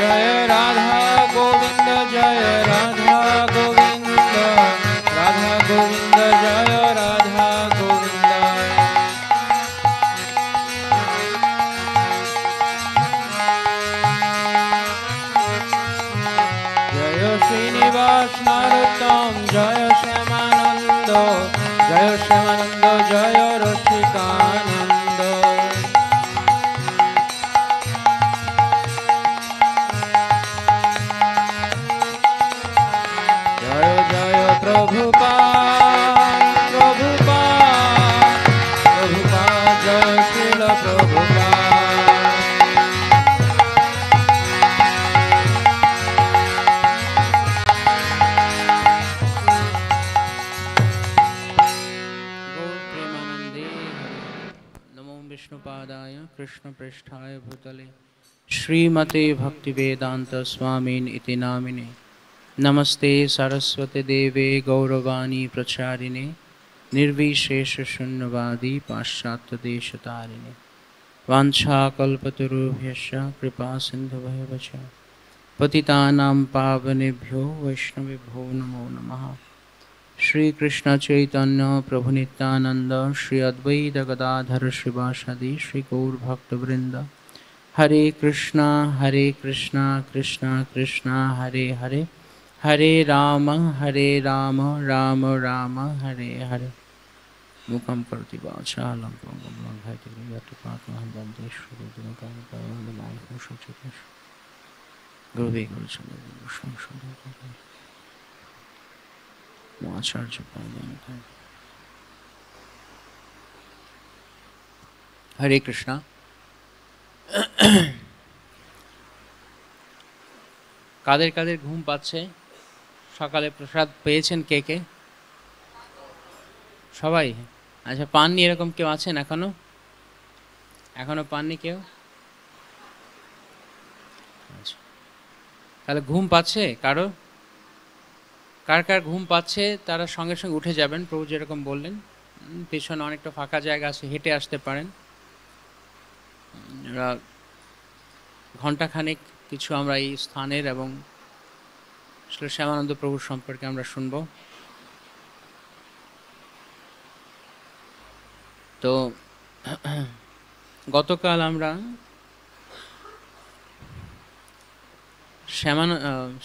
जय राधा गोविंद जय राधा गोविंद राधा गोविंद जय राधा गोविंद जय श्रीनिवास नरोत्तम जय श्यामानंद जय श्यामानंद जय रसिकानंद जय जय प्रभुपाद प्रभुपाद प्रभुपाद जय श्रील प्रभुपाद विष्णुपादाय कृष्ण पृष्ठाय भूतले श्रीमते भक्तिवेदांत स्वामिन इति नामिने नमस्ते सरस्वती देवे गौरवाणी प्रचारिणे निर्विशेष शून्यवादी पाश्चात्य देशतारिणे वाञ्छाकल्पतरुभ्यश्च कृपा सिन्धुभ्येव च पतितानां पावनेभ्यो वैष्णवेभ्यो नमो नमः। श्री कृष्ण चैतन्य प्रभु नित्यानंद श्री अद्वैत गदाधर शिवासादि श्री गौर भक्तवृंद हरे कृष्णा कृष्णा कृष्णा हरे हरे हरे राम राम राम हरे हरे मुखम करोति वाचालं पंगुं लंघयति यत्कृपातमहं वन्दे श्रीगुरुदेवं गुरुवे गुरुचन्द्रं आचार्य हरे कृष्णा। কাদের কাদের ঘুম পাচ্ছে? সকালে প্রসাদ পেয়েছেন কে কে? সবাই? আচ্ছা, পাননি এরকম কেউ আছেন এখনো? এখনো পাননি কেউ? আচ্ছা, তাহলে ঘুম পাচ্ছে কারো? কার কার ঘুম পাচ্ছে তারা সঙ্গে সঙ্গে উঠে যাবেন, প্রভু যেরকম বললেন। পেছনে অনেকটা ফাঁকা জায়গা আছে, হেঁটে আসতে পারেন। ঘণ্টাখানেক কিছু আমরা এই স্থানের এবং শ্রী শ্যামানন্দ প্রভুর সম্পর্কে আমরা শুনব। তো গতকাল আমরা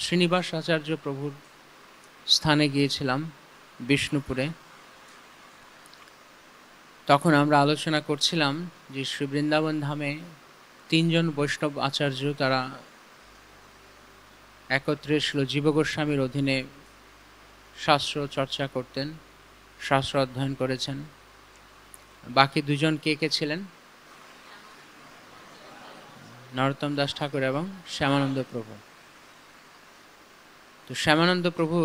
শ্রীনিবাস আচার্য প্রভুর স্থানে গিয়েছিলাম বিষ্ণুপুরে। তখন আমরা আলোচনা করছিলাম যে শ্রী বৃন্দাবন ধামে তিনজন বৈষ্ণব আচার্য তারা একত্রে ছিল, জীব গোস্বামীর অধীনে শাস্ত্র চর্চা করতেন, শাস্ত্র অধ্যয়ন করেছেন। বাকি দুজন কে কে ছিলেন? নরোত্তম দাস ঠাকুর এবং শ্যামানন্দ প্রভু। তো শ্যামানন্দ প্রভু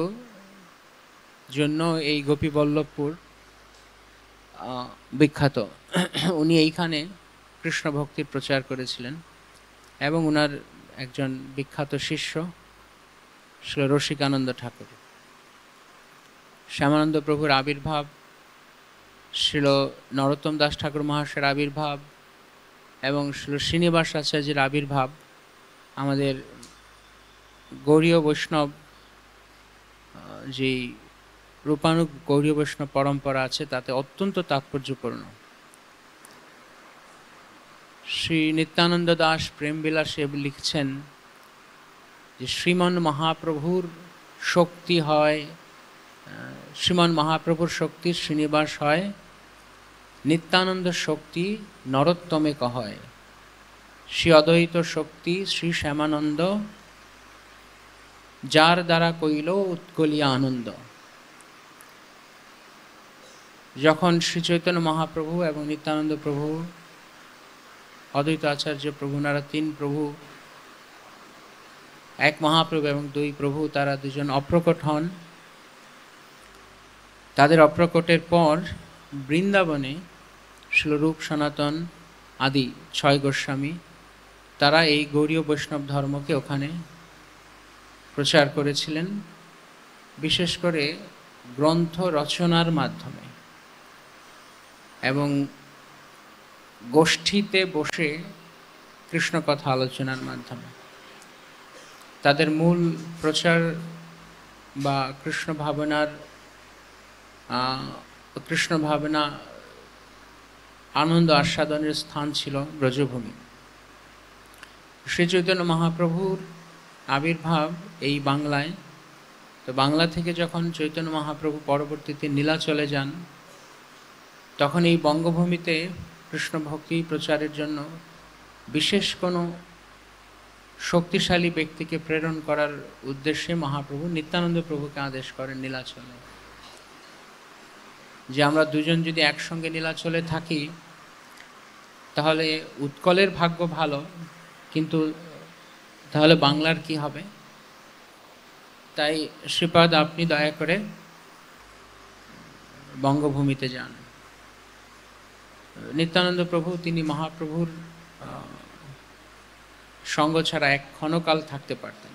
জন্য এই গোপীবল্লভপুর বিখ্যাত। উনি এইখানে কৃষ্ণ ভক্তির প্রচার করেছিলেন এবং ওনার একজন বিখ্যাত শিষ্য ছিল রসিকানন্দ ঠাকুর। শ্যামানন্দ প্রভুর আবির্ভাব ছিল নরোত্তম দাস ঠাকুর মহাশয়ের আবির্ভাব এবং ছিল শ্রীনিবাস আচার্যের আবির্ভাব। আমাদের গৌড়ীয় বৈষ্ণব যেই রূপানুগ গৌড়ীয় বৈষ্ণব পরম্পরা আছে তাতে অত্যন্ত তাৎপর্যপূর্ণ। শ্রী নিত্যানন্দ দাস প্রেমবিলাসে লিখছেন যে শ্রীমন মহাপ্রভুর শক্তি হয়, শ্রীমন মহাপ্রভুর শক্তি শ্রীনিবাস হয়, নিত্যানন্দ শক্তি নরোত্তমে কহয়, শ্রী অদ্বৈত শক্তি শ্রী শ্যামানন্দ, যার দ্বারা কইল উৎকলিয়া আনন্দ। যখন শ্রী চৈতন্য মহাপ্রভু এবং নিত্যানন্দ প্রভু, অদ্বৈত আচার্য প্রভু, নারা তিন প্রভু, এক মহাপ্রভু এবং দুই প্রভু, তারা দুজন অপ্রকট হন। তাদের অপ্রকটের পর বৃন্দাবনে শিলরূপ সনাতন আদি 6 গোস্বামী তারা এই গৌড়ীয় বৈষ্ণব ধর্মকে ওখানে প্রচার করেছিলেন, বিশেষ করে গ্রন্থ রচনার মাধ্যমে এবং গোষ্ঠীতে বসে কৃষ্ণ কথা আলোচনার মাধ্যমে। তাদের মূল প্রচার বা কৃষ্ণ ভাবনা আনন্দ আস্বাদনের স্থান ছিল ব্রজভূমি। শ্রী চৈতন্য মহাপ্রভুর আবির্ভাব এই বাংলায়। তো বাংলা থেকে যখন চৈতন্য মহাপ্রভু পরবর্তীতে নীলাচলে যান, তখন এই বঙ্গভূমিতে কৃষ্ণ ভক্তি প্রচারের জন্য বিশেষ কোনো শক্তিশালী ব্যক্তিকে প্রেরণ করার উদ্দেশ্যে মহাপ্রভু নিত্যানন্দ প্রভুকে আদেশ করেন নীলাচলে, যে আমরা দুজন যদি একসঙ্গে নীলাচলে থাকি তাহলে উৎকলের ভাগ্য ভালো, কিন্তু তাহলে বাংলার কি হবে? তাই শ্রীপাদ আপনি দয়া করে বঙ্গভূমিতে যান। নিত্যানন্দ প্রভু তিনি মহাপ্রভুর সঙ্গ ছাড়া এক ক্ষণকাল থাকতে পারতেন।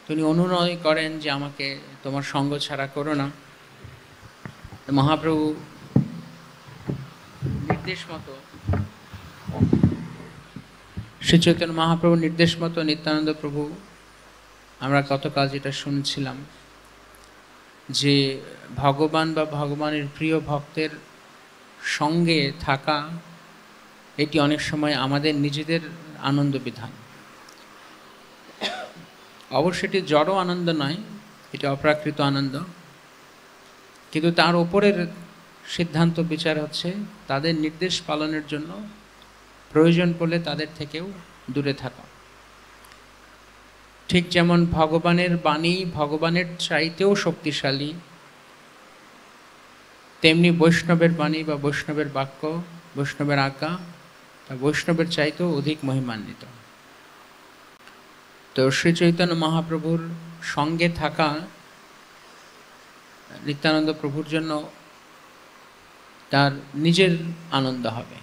তিনি অনুনয় করেন যে আমাকে তোমার সঙ্গ ছাড়া করো না। মহাপ্রভু নির্দেশ মতো, শ্রী চৈতন্য মহাপ্রভুর নির্দেশ মতো নিত্যানন্দ প্রভু, আমরা গতকাল যেটা শুনছিলাম যে ভগবান বা ভগবানের প্রিয় ভক্তের সঙ্গে থাকা, এটি অনেক সময় আমাদের নিজেদের আনন্দ বিধান। অবশ্য এটি জড় আনন্দ নয়, এটি অপ্রাকৃত আনন্দ, কিন্তু তার ওপরের সিদ্ধান্ত বিচার হচ্ছে তাদের নির্দেশ পালনের জন্য প্রয়োজন পড়লে তাদের থেকেও দূরে থাকা। ঠিক যেমন ভগবানের বাণী ভগবানের চাইতেও শক্তিশালী, তেমনি বৈষ্ণবের বাণী বা বৈষ্ণবের বাক্য, বৈষ্ণবের আজ্ঞা তা বৈষ্ণবের চাইতেও অধিক মহিমান্বিত। তো শ্রী চৈতন্য মহাপ্রভুর সঙ্গে থাকা নিত্যানন্দ প্রভুর জন্য তার নিজের আনন্দ হবে,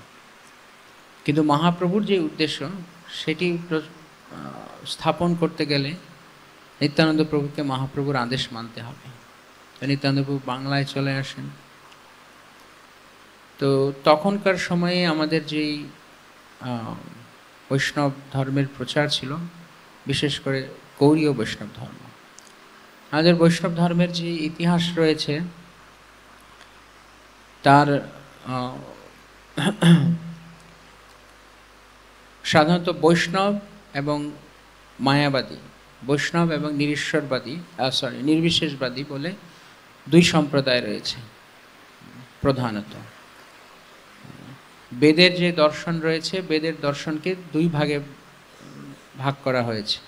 কিন্তু মহাপ্রভুর যে উদ্দেশ্য সেটি স্থাপন করতে গেলে নিত্যানন্দ প্রভুকে মহাপ্রভুর আদেশ মানতে হবে। নিত্যানন্দ প্রভু বাংলায় চলে আসেন। তো তখনকার সময়ে আমাদের যেই বৈষ্ণব ধর্মের প্রচার ছিল, বিশেষ করে গৌড়ীয় বৈষ্ণব ধর্ম, আমাদের বৈষ্ণব ধর্মের যে ইতিহাস রয়েছে তার সাধারণত বৈষ্ণব এবং মায়াবাদী, বৈষ্ণব এবং নির্বিশেষবাদী বলে দুই সম্প্রদায় রয়েছে প্রধানত। বেদের যে দর্শন রয়েছে, বেদের দর্শনকে দুই ভাগে ভাগ করা হয়েছে,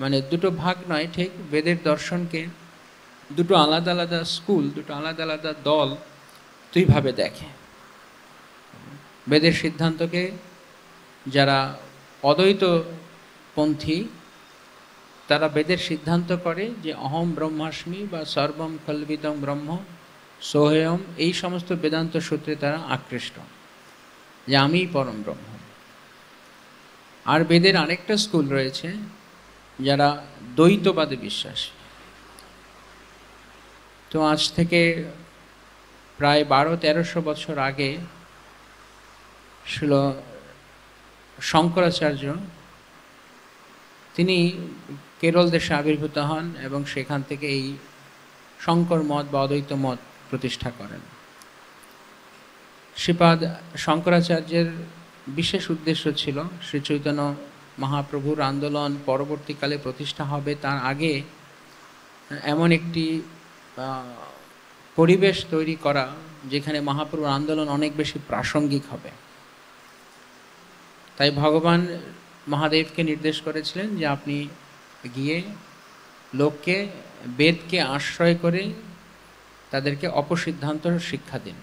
মানে দুটো ভাগ নয় ঠিক, বেদের দর্শনকে দুটো আলাদা আলাদা স্কুল, দুটো আলাদা আলাদা দল দুইভাবে দেখে। বেদের সিদ্ধান্তকে যারা অদ্বৈতপন্থী, তারা বেদের সিদ্ধান্ত করে যে অহম ব্রহ্মাস্মি বা সর্বম কল্পিতম ব্রহ্ম সোহেয়ম, এই সমস্ত বেদান্ত সূত্রে তারা আকৃষ্ট যে আমিই পরম ব্রহ্ম। আর বেদের আরেকটা স্কুল রয়েছে যারা দ্বৈতবাদে বিশ্বাসী। তো আজ থেকে প্রায় 1200-1300 বছর আগে ছিল শঙ্করাচার্য, তিনি কেরল দেশে আবির্ভূত হন এবং সেখান থেকে এই শঙ্কর মত বা অদ্বৈত মত প্রতিষ্ঠা করেন। শ্রীপাদ শঙ্করাচার্যের বিশেষ উদ্দেশ্য ছিল শ্রী চৈতন্য মহাপ্রভুর আন্দোলন পরবর্তীকালে প্রতিষ্ঠা হবে তার আগে এমন একটি পরিবেশ তৈরি করা যেখানে মহাপ্রভুর আন্দোলন অনেক বেশি প্রাসঙ্গিক হবে। তাই ভগবান মহাদেবকে নির্দেশ করেছিলেন যে আপনি গিয়ে লোককে বেদকে আশ্রয় করে তাদেরকে অপসিদ্ধান্ত শিক্ষা দিন।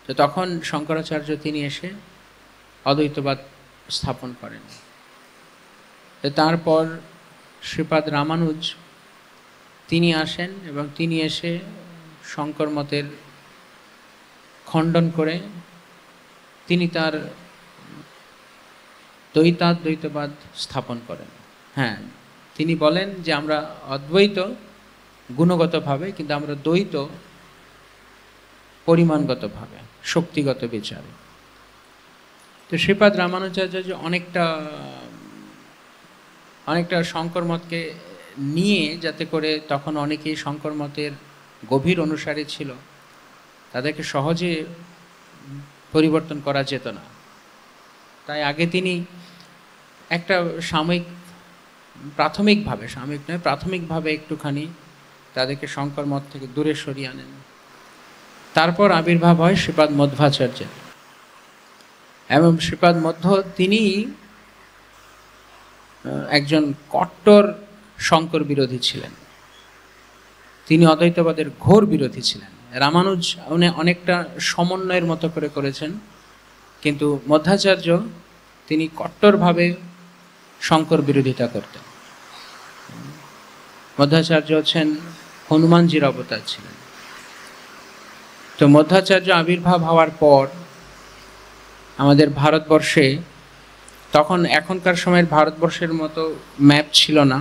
তো তখন শঙ্করাচার্য তিনি এসে অদ্বৈতবাদ স্থাপন করেন। তারপর শ্রীপাদ রামানুজ তিনি আসেন এবং তিনি এসে শঙ্কর মতের খণ্ডন করে তিনি তার দ্বৈতাদ্বৈতবাদ স্থাপন করেন। হ্যাঁ, তিনি বলেন যে আমরা অদ্বৈত গুণগতভাবে, কিন্তু আমরা দ্বৈত পরিমাণগতভাবে, শক্তিগত বিচারে। তো শ্রীপাদ রামানুজাচার্য অনেকটা অনেকটা শঙ্কর মতকে নিয়ে, যাতে করে তখন অনেকেই শঙ্কর মতের গভীর অনুসারী ছিল, তাদেরকে সহজে পরিবর্তন করা যেত না। তাই আগে তিনি একটা প্রাথমিকভাবে একটুখানি তাদেরকে শঙ্কর মত থেকে দূরে সরিয়ে আনেন। তারপর আবির্ভাব হয় শ্রীপাদ মধ্বাচার্যের। এবং শ্রীপাদ মধ্ব তিনি একজন কট্টর শঙ্কর বিরোধী ছিলেন। তিনি অদ্বৈতবাদের ঘোর বিরোধী ছিলেন। রামানুজ উনি অনেকটা সমন্বয়ের মতো করে করেছেন, কিন্তু মধ্বাচার্য তিনি কট্টরভাবে শঙ্কর বিরোধিতা করতেন। মধ্বাচার্য হচ্ছেন হনুমানজির অবতার ছিলেন। তো মধ্বাচার্য আবির্ভাব হওয়ার পর আমাদের ভারতবর্ষে, তখন এখনকার সময়ের ভারতবর্ষের মতো ম্যাপ ছিল না,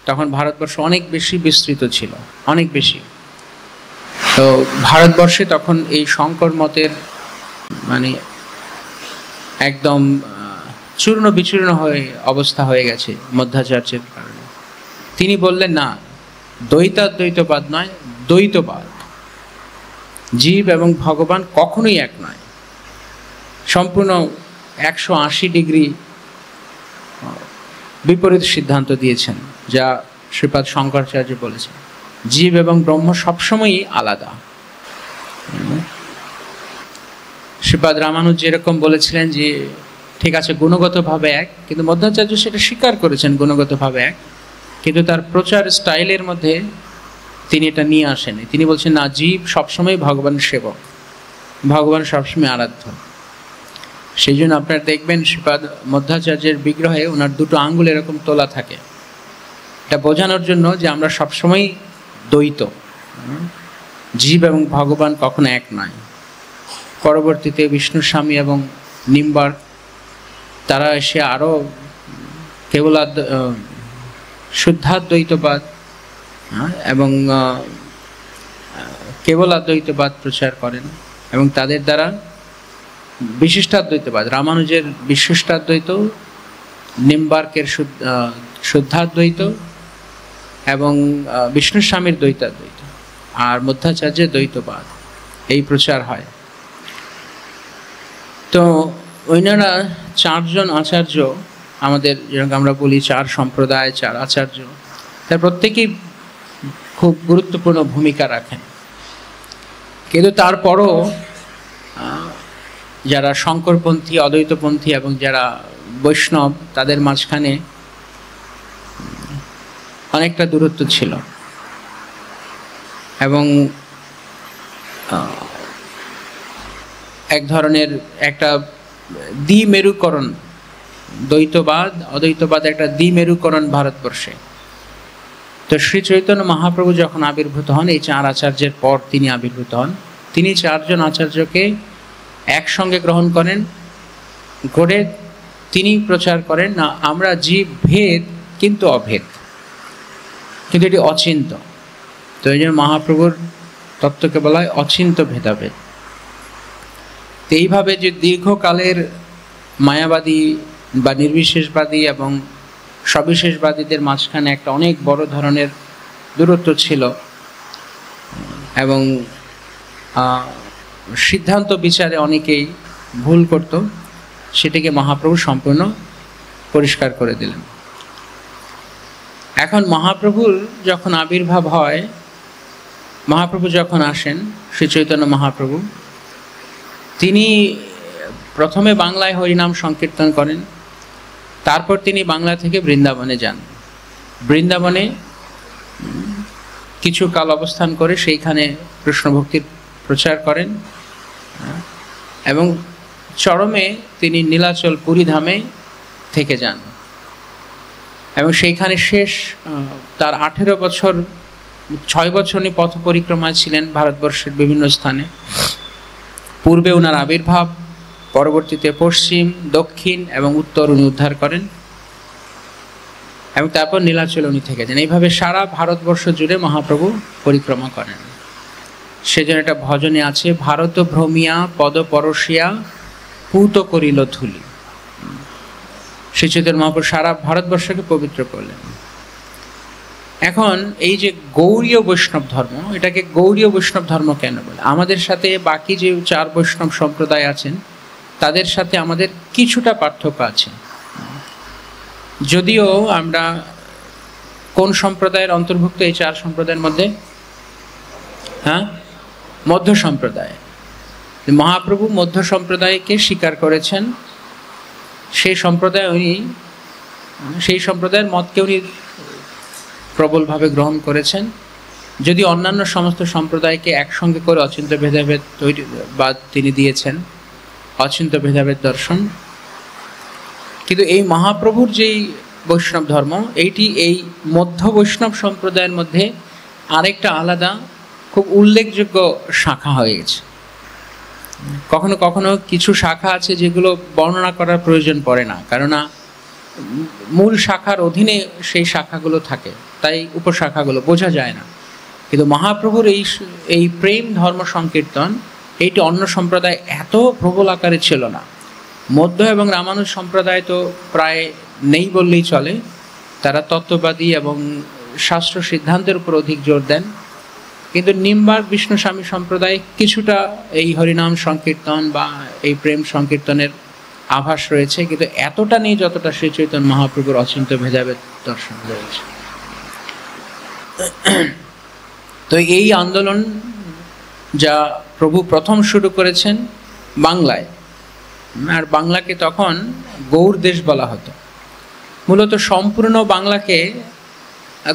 তখন ভারতবর্ষ অনেক বেশি বিস্তৃত ছিল, অনেক বেশি। তো ভারতবর্ষে তখন এই শঙ্কর মতের মানে একদম চূর্ণ বিচূর্ণ হয়ে অবস্থা হয়ে গেছে মধ্বাচার্যের কারণে। তিনি বললেন না, দ্বৈতাদ্বৈতবাদ নয়, দ্বৈতবাদ। জীব এবং ভগবান কখনোই এক নয়। সম্পূর্ণ 180 ডিগ্রি বিপরীত সিদ্ধান্ত দিয়েছেন, যা শ্রীপাদ শঙ্করাচার্য বলেছেন। জীব এবং ব্রহ্ম সবসময়ই আলাদা। শ্রীপাদ রামানুজ যেরকম বলেছিলেন যে ঠিক আছে গুণগতভাবে এক, কিন্তু মধ্বাচার্য সেটা স্বীকার করেছেন গুণগতভাবে এক, কিন্তু তার প্রচার স্টাইলের মধ্যে তিনি এটা নিয়ে আসেন। তিনি বলছেন না, জীব সবসময় ভগবানের সেবক, ভগবান সবসময় আরাধ্য। সেই জন্য আপনারা দেখবেন শ্রীপাদ মধ্বাচার্যের বিগ্রহে ওনার দুটো আঙ্গুল এরকম তোলা থাকে, এটা বোঝানোর জন্য যে আমরা সবসময় দ্বৈত, জীব এবং ভগবান কখনো এক নয়। পরবর্তীতে বিষ্ণু স্বামী এবং নিম্বার্ক তারা এসে আরও কেবল শুদ্ধাদ্বৈতবাদ এবং কেবল আদ্বৈতবাদ প্রচার করেন, এবং তাদের দ্বারা বিশিষ্টাদ্বৈতবাদ, রামানুজের বিশিষ্টাদ্বৈত, নিম্বার্কের শুদ্ধাদ্বৈত এবং বিষ্ণু স্বামীর দ্বৈতাদ্বৈত, আর মধ্বাচার্যের দ্বৈতবাদ, এই প্রচার হয়। তো ওইনারা 4 জন আচার্য, আমাদের যেরকম আমরা বলি 4 সম্প্রদায় 4 আচার্য, তার প্রত্যেকেই খুব গুরুত্বপূর্ণ ভূমিকা রাখেন। কিন্তু তারপরও যারা শঙ্করপন্থী, অদ্বৈতপন্থী এবং যারা বৈষ্ণব, তাদের মাঝখানে অনেকটা দূরত্ব ছিল, এবং এক ধরনের একটা দ্বিমেরুকরণ, দ্বৈতবাদ অদ্বৈতবাদ একটা দ্বিমেরুকরণ ভারতবর্ষে। তো শ্রী চৈতন্য মহাপ্রভু যখন আবির্ভূত হন, এই 4 আচার্যের পর তিনি আবির্ভূত হন, তিনি 4 জন আচার্যকে একসঙ্গে গ্রহণ করেন, করে তিনি প্রচার করেন না আমরা জীব ভেদ কিন্তু অভেদ, কিন্তু এটি অচিন্ত। তো এই জন্য মহাপ্রভুর তত্ত্বকে বলা হয় অচিন্ত ভেদাভেদ। তো এইভাবে যে দীর্ঘকালের মায়াবাদী বা নির্বিশেষবাদী এবং সবিশেষবাদীদের মাঝখানে একটা অনেক বড় ধরনের দূরত্ব ছিল, এবং সিদ্ধান্ত বিচারে অনেকেই ভুল করত, সেটাকে মহাপ্রভু সম্পূর্ণ পরিষ্কার করে দিলেন। এখন মহাপ্রভুর যখন আবির্ভাব হয়, মহাপ্রভু যখন আসেন, শ্রী চৈতন্য মহাপ্রভু, তিনি প্রথমে বাংলায় হরিনাম সংকীর্তন করেন, তারপর তিনি বাংলা থেকে বৃন্দাবনে যান। বৃন্দাবনে কিছু কাল অবস্থান করে সেইখানে কৃষ্ণ ভক্তির প্রচার করেন, এবং চরমে তিনি নীলাচল পুরী ধামে থেকে যান, এবং সেইখানে শেষ তার 18 বছর, 6 বছর উনি পথ পরিক্রমায় ছিলেন ভারতবর্ষের বিভিন্ন স্থানে। পূর্বে ওনার আবির্ভাব, পরবর্তীতে পশ্চিম, দক্ষিণ এবং উত্তর উনি উদ্ধার করেন, এবং তারপর নীলাচল উনি থেকে যান। এইভাবে সারা ভারতবর্ষ জুড়ে মহাপ্রভু পরিক্রমা করেন। সেজন্য একটা ভজনে আছে, ভারত ভ্রমিয়া পদ পরশিয়া পুত করিল ধুলি। শ্রী চৈতন্য মহাপ্রভু সারা ভারতবর্ষকে পবিত্র করলেন। এখন এই যে গৌড়ীয় বৈষ্ণব ধর্ম, এটাকে গৌড়ীয় বৈষ্ণব ধর্ম কেন বলে? আমাদের সাথে বাকি যে 4 বৈষ্ণব সম্প্রদায় আছেন তাদের সাথে আমাদের কিছুটা পার্থক্য আছে। যদিও আমরা কোন সম্প্রদায়ের অন্তর্ভুক্ত এই 4 সম্প্রদায়ের মধ্যে? হ্যাঁ, মধ্য সম্প্রদায়। মহাপ্রভু মধ্য সম্প্রদায়কে স্বীকার করেছেন। সেই সম্প্রদায়ের মতকে উনি প্রবলভাবে গ্রহণ করেছেন। যদি অন্যান্য সমস্ত সম্প্রদায়কে একসঙ্গে করে অচিন্ত ভেদাভেদ তৈরি বা তিনি দিয়েছেন, অচিন্ত ভেদাভেদ দর্শন। কিন্তু এই মহাপ্রভুর যেই বৈষ্ণব ধর্ম, এইটি এই মধ্য বৈষ্ণব সম্প্রদায়ের মধ্যে আরেকটা আলাদা খুব উল্লেখযোগ্য শাখা হয়ে গেছে। কখনো কখনো কিছু শাখা আছে যেগুলো বর্ণনা করার প্রয়োজন পড়ে না, কেননা মূল শাখার অধীনে সেই শাখাগুলো থাকে, তাই উপশাখাগুলো বোঝা যায় না। কিন্তু মহাপ্রভুর এই প্রেম ধর্ম সংকীর্তন, এইটি অন্য সম্প্রদায় এত প্রবল আকারে ছিল না। মধ্য এবং রামানুজ সম্প্রদায় তো প্রায় নেই বললেই চলে। তারা তত্ত্ববাদী এবং শাস্ত্র সিদ্ধান্তের উপর অধিক জোর দেন। কিন্তু নিম্বার্ক বিষ্ণু স্বামী সম্প্রদায় কিছুটা এই হরিনাম সংকীর্তন বা এই প্রেম সংকীর্তনের আভাস রয়েছে, কিন্তু এতটা নেই যতটা শ্রী চৈতন্য মহাপ্রভুর অচিন্ত ভেদাভেদ দর্শন রয়েছে। তো এই আন্দোলন যা প্রভু প্রথম শুরু করেছেন বাংলায়, আর বাংলাকে তখন গৌড় দেশ বলা হতো। মূলত সম্পূর্ণ বাংলাকে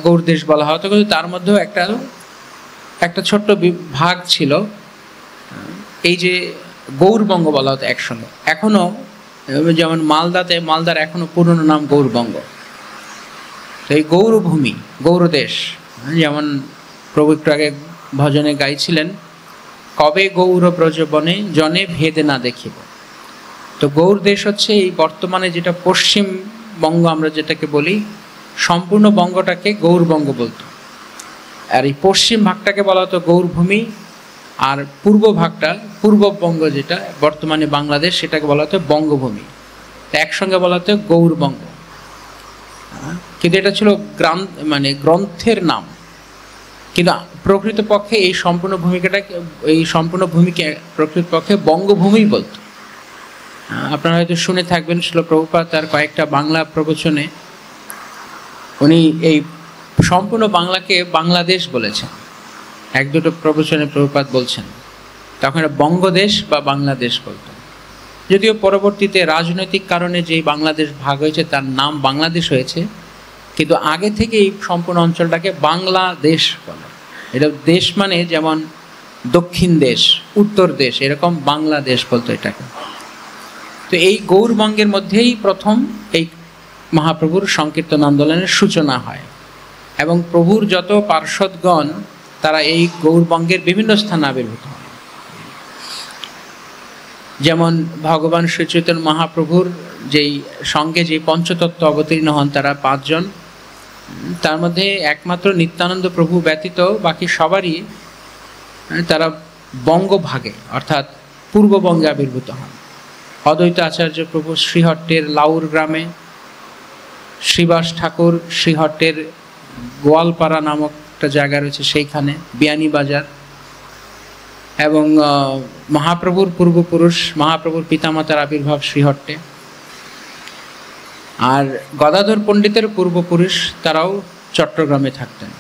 গৌড় দেশ বলা হতো, কিন্তু তার মধ্যেও একটা ছোট্ট ভাগ ছিল, এই যে গৌরবঙ্গ বলা হতো একসঙ্গে। এখনো যেমন মালদার এখনো পুরনো নাম গৌরবঙ্গ। তো এই গৌরভূমি, গৌরদেশ, যেমন প্রভু একটু আগে ভজনে গাইছিলেন, কবে গৌর ব্রজবনে জনে ভেদে না দেখিব। তো গৌর দেশ হচ্ছে এই বর্তমানে যেটা পশ্চিমবঙ্গ আমরা যেটাকে বলি, সম্পূর্ণ বঙ্গটাকে গৌরবঙ্গ বলতো। আর এই পশ্চিম ভাগটাকে বলা হতো গৌরভূমি, আর পূর্ব ভাগটা, পূর্ববঙ্গ যেটা বর্তমানে বাংলাদেশ, সেটাকে বলা হতো বঙ্গভূমি। একসঙ্গে বলা হতো গৌরবঙ্গ। কিন্তু এটা ছিল গ্রন্থের নাম। কিন্তু প্রকৃতপক্ষে এই সম্পূর্ণ ভূমিকে প্রকৃতপক্ষে বঙ্গভূমি বলত। আপনারা হয়তো শুনে থাকবেন, শ্রীল প্রভুপাদ তার কয়েকটা বাংলা প্রবচনে উনি এই সম্পূর্ণ বাংলাকে বাংলাদেশ বলেছেন। 1-2 প্রবচনে প্রভুপাদ বলছেন, তখন বঙ্গদেশ বা বাংলাদেশ বলতেন। যদিও পরবর্তীতে রাজনৈতিক কারণে যে বাংলাদেশ ভাগ হয়েছে তার নাম বাংলাদেশ হয়েছে, কিন্তু আগে থেকে এই সম্পূর্ণ অঞ্চলটাকে বাংলাদেশ বলে। এটা দেশ মানে যেমন দক্ষিণ দেশ, উত্তর দেশ, এরকম বাংলাদেশ বলতো এটাকে। তো এই গৌরবঙ্গের মধ্যেই প্রথম এই মহাপ্রভুর সংকীর্তন আন্দোলনের সূচনা হয়, এবং প্রভুর যত পার্ষদগণ তারা এই গৌরবঙ্গের বিভিন্ন স্থানে আবির্ভূত হয়। যেমন ভগবান শ্রী চৈতন্য মহাপ্রভুর যেই সঙ্গে যে পঞ্চতত্ত্ব অবতীর্ণ হন তারা 5 জন। তার মধ্যে একমাত্র নিত্যানন্দ প্রভু ব্যতীত বাকি সবারই তারা বঙ্গভাগে অর্থাৎ পূর্ববঙ্গে আবির্ভূত হন। অদ্বৈত আচার্য প্রভু শ্রীহট্টের লাউর গ্রামে, শ্রীবাস ঠাকুর শ্রীহট্টের গোয়ালপাড়া নামক একটা জায়গা রয়েছে সেইখানে, বিয়ানীবাজার। এবং মহাপ্রভুর পূর্বপুরুষ, মহাপ্রভুর পিতামাতার আবির্ভাব শ্রীহট্টে। আর গদাধর পণ্ডিতের পূর্বপুরুষ তারাও চট্টগ্রামে থাকতেন।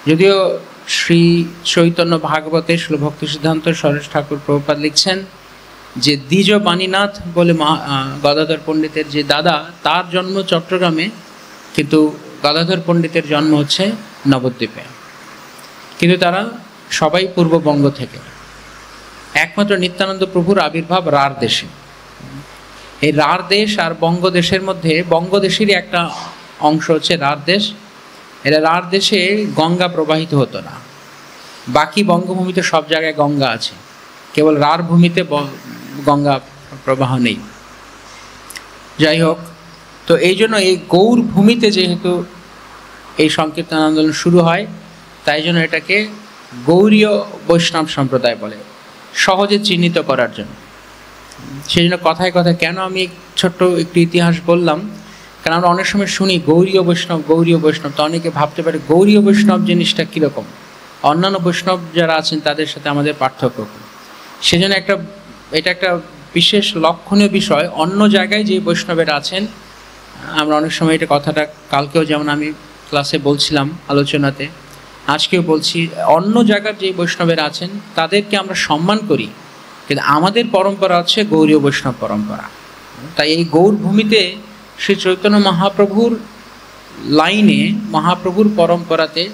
যদিও শ্রী চৈতন্য ভাগবতে শ্রী ভক্তি সিদ্ধান্ত সরেশ ঠাকুর প্রভুপাদ লিখছেন যে দ্বিজ বাণীনাথ বলে গদাধর পণ্ডিতের যে দাদা, তার জন্ম চট্টগ্রামে, কিন্তু গদাধর পণ্ডিতের জন্ম হচ্ছে নবদ্বীপে। কিন্তু তারা সবাই পূর্ববঙ্গ থেকে। একমাত্র নিত্যানন্দ প্রভুর আবির্ভাব রাঢ় দেশে। এই রাঢ় দেশ আর বঙ্গদেশের মধ্যে, বঙ্গদেশেরই একটা অংশ হচ্ছে রাঢ় দেশ। এটা রাঢ় দেশে গঙ্গা প্রবাহিত হতো না। বাকি বঙ্গভূমিতে সব জায়গায় গঙ্গা আছে, কেবল রাঢ় ভূমিতে গঙ্গা প্রবাহ নেই। যাই হোক, তো এই জন্য এই গৌর ভূমিতে যেহেতু এই সংকীর্তন আন্দোলন শুরু হয়, তাই জন্য এটাকে গৌড়ীয় বৈষ্ণব সম্প্রদায় বলে, সহজে চিহ্নিত করার জন্য। সেই জন্য কথায় কথায় কেন আমি ছোট্ট একটু ইতিহাস বললাম, কারণ আমরা অনেক সময় শুনি গৌরীয় বৈষ্ণব, গৌরীয় বৈষ্ণব, তো অনেকে ভাবতে পারে গৌরীয় বৈষ্ণব জিনিসটা কীরকম, অন্যান্য বৈষ্ণব যারা আছেন তাদের সাথে আমাদের পার্থক্য। সেজন্য এটা একটা বিশেষ লক্ষণীয় বিষয়। অন্য জায়গায় যে বৈষ্ণবেরা আছেন, আমরা অনেক সময় এটা কথাটা কালকেও যেমন আমি ক্লাসে বলছিলাম, আলোচনাতে, আজকেও বলছি, অন্য জায়গার যে বৈষ্ণবেরা আছেন তাদেরকে আমরা সম্মান করি, কিন্তু আমাদের পরম্পরা হচ্ছে গৌরীয় বৈষ্ণব পরম্পরা। তাই এই গৌর ভূমিতে শ্রী চৈতন্য মহাপ্রভুর লাইনে, মহাপ্রভুর পরম্পরাতে,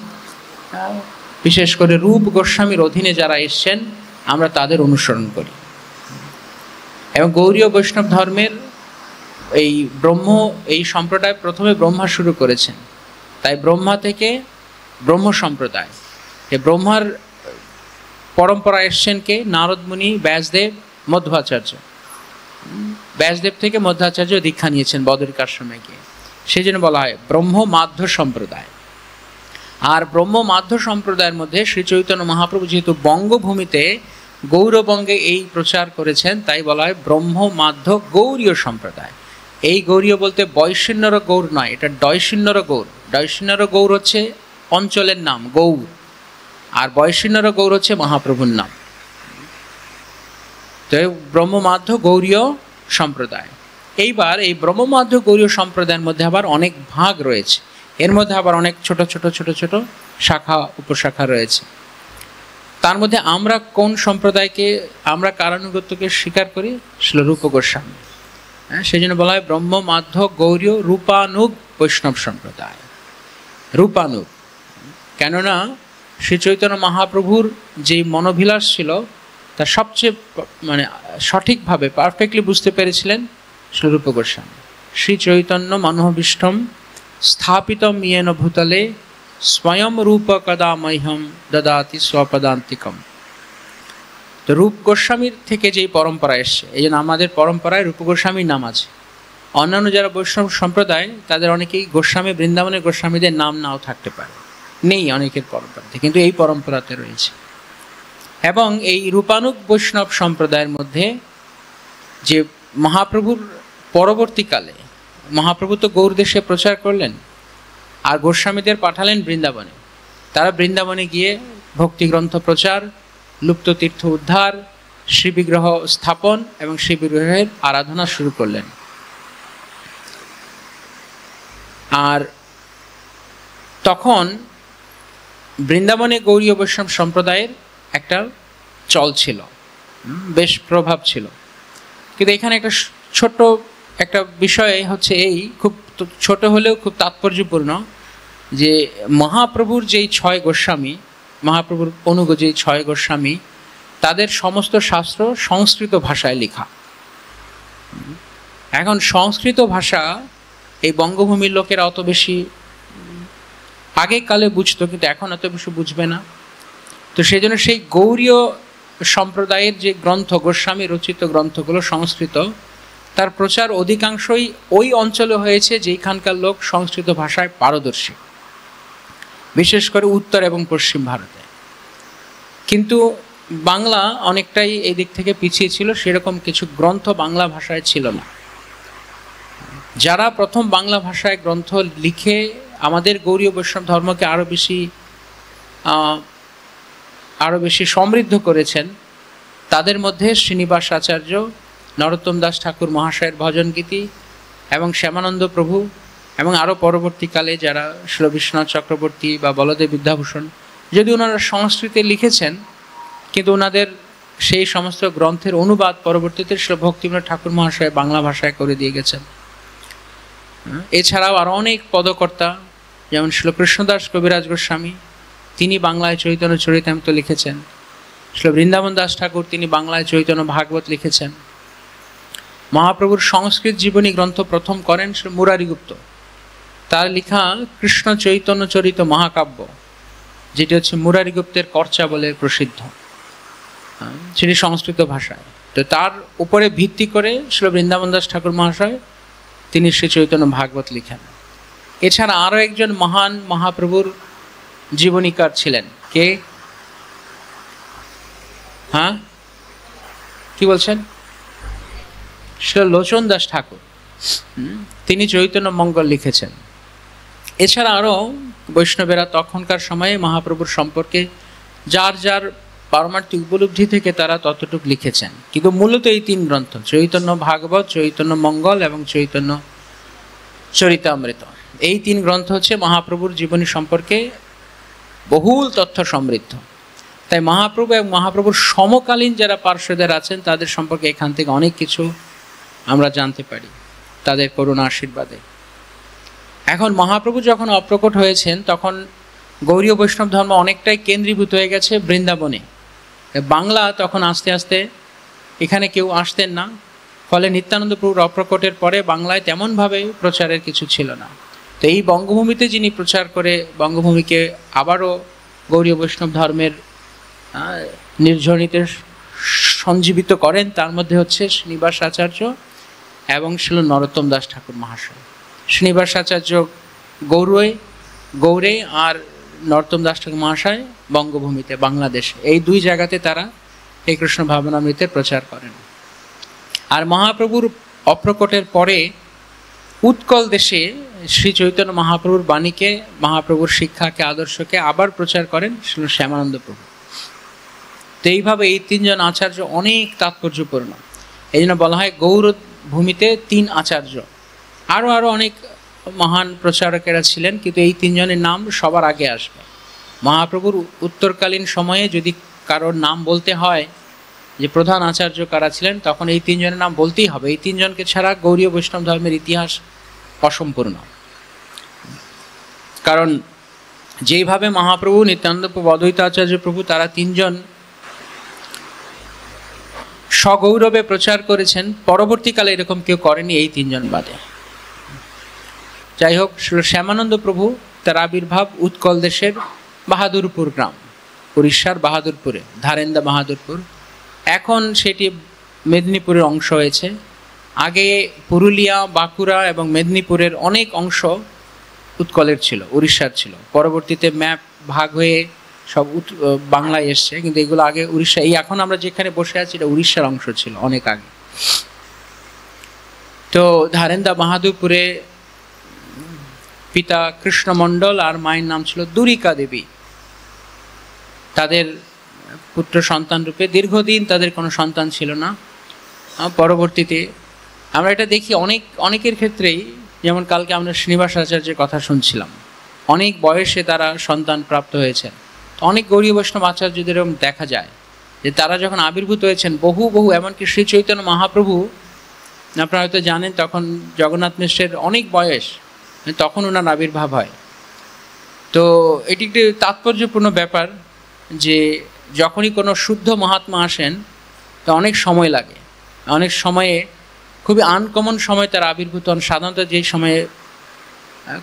বিশেষ করে রূপ গোস্বামীর অধীনে যারা এসছেন আমরা তাদের অনুসরণ করি। এবং গৌরীয় বৈষ্ণব ধর্মের এই সম্প্রদায় প্রথমে ব্রহ্মা শুরু করেছেন, তাই ব্রহ্মা থেকে ব্রহ্ম সম্প্রদায়। এই ব্রহ্মার পরম্পরা এসছেন কে? নারদ মুনি, ব্যাসদেব, মধ্বাচার্য। ব্যাসদেব থেকে মধ্বাচার্য দীক্ষা নিয়েছেন বদরিক আশ্রমে গিয়ে, সেই জন্য বলা হয় ব্রহ্ম মাধ্য সম্প্রদায়। আর ব্রহ্ম মাধ্য সম্প্রদায়ের মধ্যে শ্রী চৈতন্য মহাপ্রভু যেহেতু বঙ্গভূমিতে গৌরবঙ্গে এই প্রচার করেছেন, তাই বলা হয় ব্রহ্ম মাধ্য গৌরীয় সম্প্রদায়। এই গৌরীয় বলতে বৈষ্ণর গৌর নয়, এটা ডয়সিন্নর গৌর। ডয়সিন্নর গৌর হচ্ছে অঞ্চলের নাম গৌর, আর বৈষ্ণর গৌর হচ্ছে মহাপ্রভুর নাম। তো ব্রহ্মমাধ্য গৌরীয় সম্প্রদায়। এইবার এই ব্রহ্মমাধ্য গৌরীয় সম্প্রদায়ের মধ্যে আবার অনেক ভাগ রয়েছে, এর মধ্যে আবার অনেক ছোট ছোট ছোট ছোট শাখা উপশাখা রয়েছে। তার মধ্যে আমরা কোন সম্প্রদায়কে, আমরা কারানুগত্যকে স্বীকার করি? রূপ গোস্বামী। সেই জন্য বলা হয় ব্রহ্মমাধ্য গৌরীয় রূপানুগ বৈষ্ণব সম্প্রদায়। রূপানুগ, কেননা শ্রী চৈতন্য মহাপ্রভুর যে মনোভিলাস ছিল তা সবচেয়ে সঠিকভাবে পারফেক্টলি বুঝতে পেরেছিলেন রূপ গোস্বামী। শ্রী চৈতন্য মনোভীষ্টম স্থাপিতম ইয়েন ভূতলে স্বয়ং রূপ কদা মহ্যম দদাতি স্বপদান্তিকম। তো রূপ গোস্বামীর থেকে যেই পরম্পরা এসছে, এই জন্য আমাদের পরম্পরায় রূপ গোস্বামীর নাম আছে। অন্যান্য যারা বৈষ্ণব সম্প্রদায় তাদের অনেকেই গোস্বামী, বৃন্দাবনের গোস্বামীদের নাম নাও থাকতে পারে, নেই অনেকের পরম্পরাতে, কিন্তু এই পরম্পরাতে রয়েছে। এবং এই রূপানুগ বৈষ্ণব সম্প্রদায়ের মধ্যে যে মহাপ্রভুর পরবর্তীকালে, মহাপ্রভু তো গৌর দেশে প্রচার করলেন আর গোস্বামীদের পাঠালেন বৃন্দাবনে। তারা বৃন্দাবনে গিয়ে ভক্তিগ্রন্থ প্রচার, লুপ্ত তীর্থ উদ্ধার, শ্রীবিগ্রহ স্থাপন এবং শ্রীবিগ্রহের আরাধনা শুরু করলেন। আর তখন বৃন্দাবনে গৌরীয় বৈষ্ণব সম্প্রদায়ের একটা চল ছিল, বেশ প্রভাব ছিল। কিন্তু এখানে একটা ছোট্ট একটা বিষয় হচ্ছে, এই খুব ছোট হলেও খুব তাৎপর্যপূর্ণ, যে মহাপ্রভুর যেই 6 গোস্বামী, মহাপ্রভুর অনুগ যেই 6 গোস্বামী, তাদের সমস্ত শাস্ত্র সংস্কৃত ভাষায় লেখা। এখন সংস্কৃত ভাষা এই বঙ্গভূমির লোকেরা অত বেশি আগেকালে বুঝতো, কিন্তু এখন অত বেশি বুঝবে না। তো সেই জন্য সেই গৌরীয় সম্প্রদায়ের যে গ্রন্থ, গোস্বামী রচিত গ্রন্থগুলো সংস্কৃত, তার প্রচার অধিকাংশই ওই অঞ্চলে হয়েছে যেখানকার লোক সংস্কৃত ভাষায় পারদর্শী, বিশেষ করে উত্তর এবং পশ্চিম ভারতে। কিন্তু বাংলা অনেকটাই এই দিক থেকে পিছিয়ে ছিল, সেরকম কিছু গ্রন্থ বাংলা ভাষায় ছিল না। যারা প্রথম বাংলা ভাষায় গ্রন্থ লিখে আমাদের গৌরীয় বৈষ্ণব ধর্মকে আরও বেশি সমৃদ্ধ করেছেন, তাদের মধ্যে শ্রীনিবাস আচার্য, নরোত্তম দাস ঠাকুর মহাশয়ের ভজন গীতি এবং শ্যামানন্দ প্রভু, এবং আরও পরবর্তীকালে যারা শ্রী বিশ্বনাথ চক্রবর্তী বা বলদেব বিদ্যাভূষণ, যদি ওনারা সংস্কৃতে লিখেছেন, কিন্তু ওনাদের সেই সমস্ত গ্রন্থের অনুবাদ পরবর্তীতে শ্রী ভক্তিবিনোদ ঠাকুর মহাশয় বাংলা ভাষায় করে দিয়ে গেছেন। এছাড়াও আরও অনেক পদকর্তা, যেমন শ্রী কৃষ্ণদাস কবিরাজ গোস্বামী, তিনি বাংলায় চৈতন্য চরিতামৃত লিখেছেন। শ্রী বৃন্দাবন দাস ঠাকুর, তিনি বাংলায় চৈতন্য ভাগবত লিখেছেন। মহাপ্রভুর সংস্কৃত জীবনী গ্রন্থ প্রথম করেন শ্রী মুরারিগুপ্ত। তার লেখা কৃষ্ণ চৈতন্য চরিত মহাকাব্য, যেটি হচ্ছে মুরারিগুপ্তের কর্চা বলে প্রসিদ্ধ, সেটি সংস্কৃত ভাষায়। তো তার উপরে ভিত্তি করে শ্রী বৃন্দাবন দাস ঠাকুর মহাশয় তিনি শ্রী চৈতন্য ভাগবত লিখেন। এছাড়া আরও একজন মহান মহাপ্রভুর জীবনীকার ছিলেন, কে? হ্যাঁ, কি বলছেন? সেটা লোচন দাস ঠাকুর, তিনি চৈতন্য মঙ্গল লিখেছেন। এছাড়া আরও বৈষ্ণবেরা তখনকার সময়ে মহাপ্রভুর সম্পর্কে যার যার পারমার্থিক উপলব্ধি থেকে তারা ততটুকু লিখেছেন। কিন্তু মূলত এই তিন গ্রন্থ, চৈতন্য ভাগবত, চৈতন্য মঙ্গল এবং চৈতন্য চরিতামৃত, এই তিন গ্রন্থ হচ্ছে মহাপ্রভুর জীবনী সম্পর্কে বহুল তথ্য সমৃদ্ধ। তাই মহাপ্রভু এবং মহাপ্রভুর সমকালীন যারা পার্শ্বদের আছেন তাদের সম্পর্কে এখান থেকে অনেক কিছু আমরা জানতে পারি তাদের করুণা আশীর্বাদে। এখন মহাপ্রভু যখন অপ্রকট হয়েছেন তখন গৌড়ীয় বৈষ্ণব ধর্ম অনেকটাই কেন্দ্রীভূত হয়ে গেছে বৃন্দাবনে। বাংলা তখন আস্তে আস্তে এখানে কেউ আসতেন না, ফলে নিত্যানন্দ প্রভুর অপ্রকটের পরে বাংলায় তেমনভাবে প্রচারের কিছু ছিল না। তো এই বঙ্গভূমিতে যিনি প্রচার করে বঙ্গভূমিকে আবারও গৌড়ীয় বৈষ্ণব ধর্মের নির্ঝরিতে সঞ্জীবিত করেন, তার মধ্যে হচ্ছে শ্রীনিবাস আচার্য এবং ছিল নরোত্তম দাস ঠাকুর মহাশয়। শ্রীনিবাস আচার্য গৌড়ে আর নরোত্তম দাস ঠাকুর মহাশয় বঙ্গভূমিতে, বাংলাদেশে, এই দুই জায়গাতে তারা এই কৃষ্ণ ভাবনামৃতের প্রচার করেন। আর মহাপ্রভুর অপ্রকটের পরে উৎকল দেশে শ্রী চৈতন্য মহাপ্রভুর বাণীকে, মহাপ্রভুর শিক্ষাকে, আদর্শকে আবার প্রচার করেন শ্যামানন্দ প্রভু। তো এইভাবে এই তিনজন আচার্য অনেক তাৎপর্যপূর্ণ। এই জন্য বলা হয় গৌর ভূমিতে তিন আচার্য। আরও অনেক মহান প্রচারকেরা ছিলেন, কিন্তু এই তিনজনের নাম সবার আগে আসবে। মহাপ্রভুর উত্তরকালীন সময়ে যদি কারোর নাম বলতে হয় যে প্রধান আচার্য কারা ছিলেন, তখন এই তিনজনের নাম বলতেই হবে। এই তিনজনকে ছাড়া গৌড়ীয় বৈষ্ণব ধর্মের ইতিহাস অসম্পূর্ণ। কারণ যেইভাবে মহাপ্রভু, নিত্যানন্দ প্রভু, অদ্বৈত আচার্য প্রভু, তারা তিনজন সগৌরবে প্রচার করেছেন, পরবর্তীকালে এরকম কেউ করেনি এই তিনজন বাদে। যাই হোক, শ্যামানন্দ প্রভু তার আবির্ভাব উৎকল দেশের বাহাদুরপুর গ্রাম, উড়িষ্যার বাহাদুরপুরে, ধারেন্দা বাহাদুরপুর। এখন সেটি মেদিনীপুরের অংশ হয়েছে। আগে পুরুলিয়া, বাঁকুড়া এবং মেদিনীপুরের অনেক অংশ উৎকলের ছিল, উড়িষ্যার ছিল। পরবর্তীতে ম্যাপ ভাগ হয়ে সব বাংলায় এসছে, কিন্তু এগুলো আগে উড়িষ্যা, এই এখন আমরা যেখানে বসে আছি এটা উড়িষ্যার অংশ ছিল অনেক আগে। তো ধারেন্দা বাহাদুরপুরে পিতা কৃষ্ণমণ্ডল আর মায়ের নাম ছিল দুরিকা দেবী। তাদের পুত্র সন্তান রূপে দীর্ঘদিন তাদের কোনো সন্তান ছিল না। পরবর্তীতে আমরা এটা দেখি অনেকের ক্ষেত্রেই, যেমন কালকে আমরা শ্রীনিবাস আচার্যের কথা শুনছিলাম, অনেক বয়সে তারা সন্তান প্রাপ্ত হয়েছে। অনেক গৌড়ীয় বৈষ্ণব আচার্যদের এরকম দেখা যায় যে তারা যখন আবির্ভূত হয়েছেন, বহু এমনকি শ্রী চৈতন্য মহাপ্রভু, আপনারা হয়তো জানেন, তখন জগন্নাথ মিশ্রের অনেক বয়স, তখন ওনার আবির্ভাব হয়। তো এটি একটি তাৎপর্যপূর্ণ ব্যাপার যে যখনই কোনো শুদ্ধ মহাত্মা আসেন তা অনেক সময় লাগে, অনেক সময়ে খুবই আনকমন সময় তারা আবির্ভূত হন। সাধারণত যেই সময়ে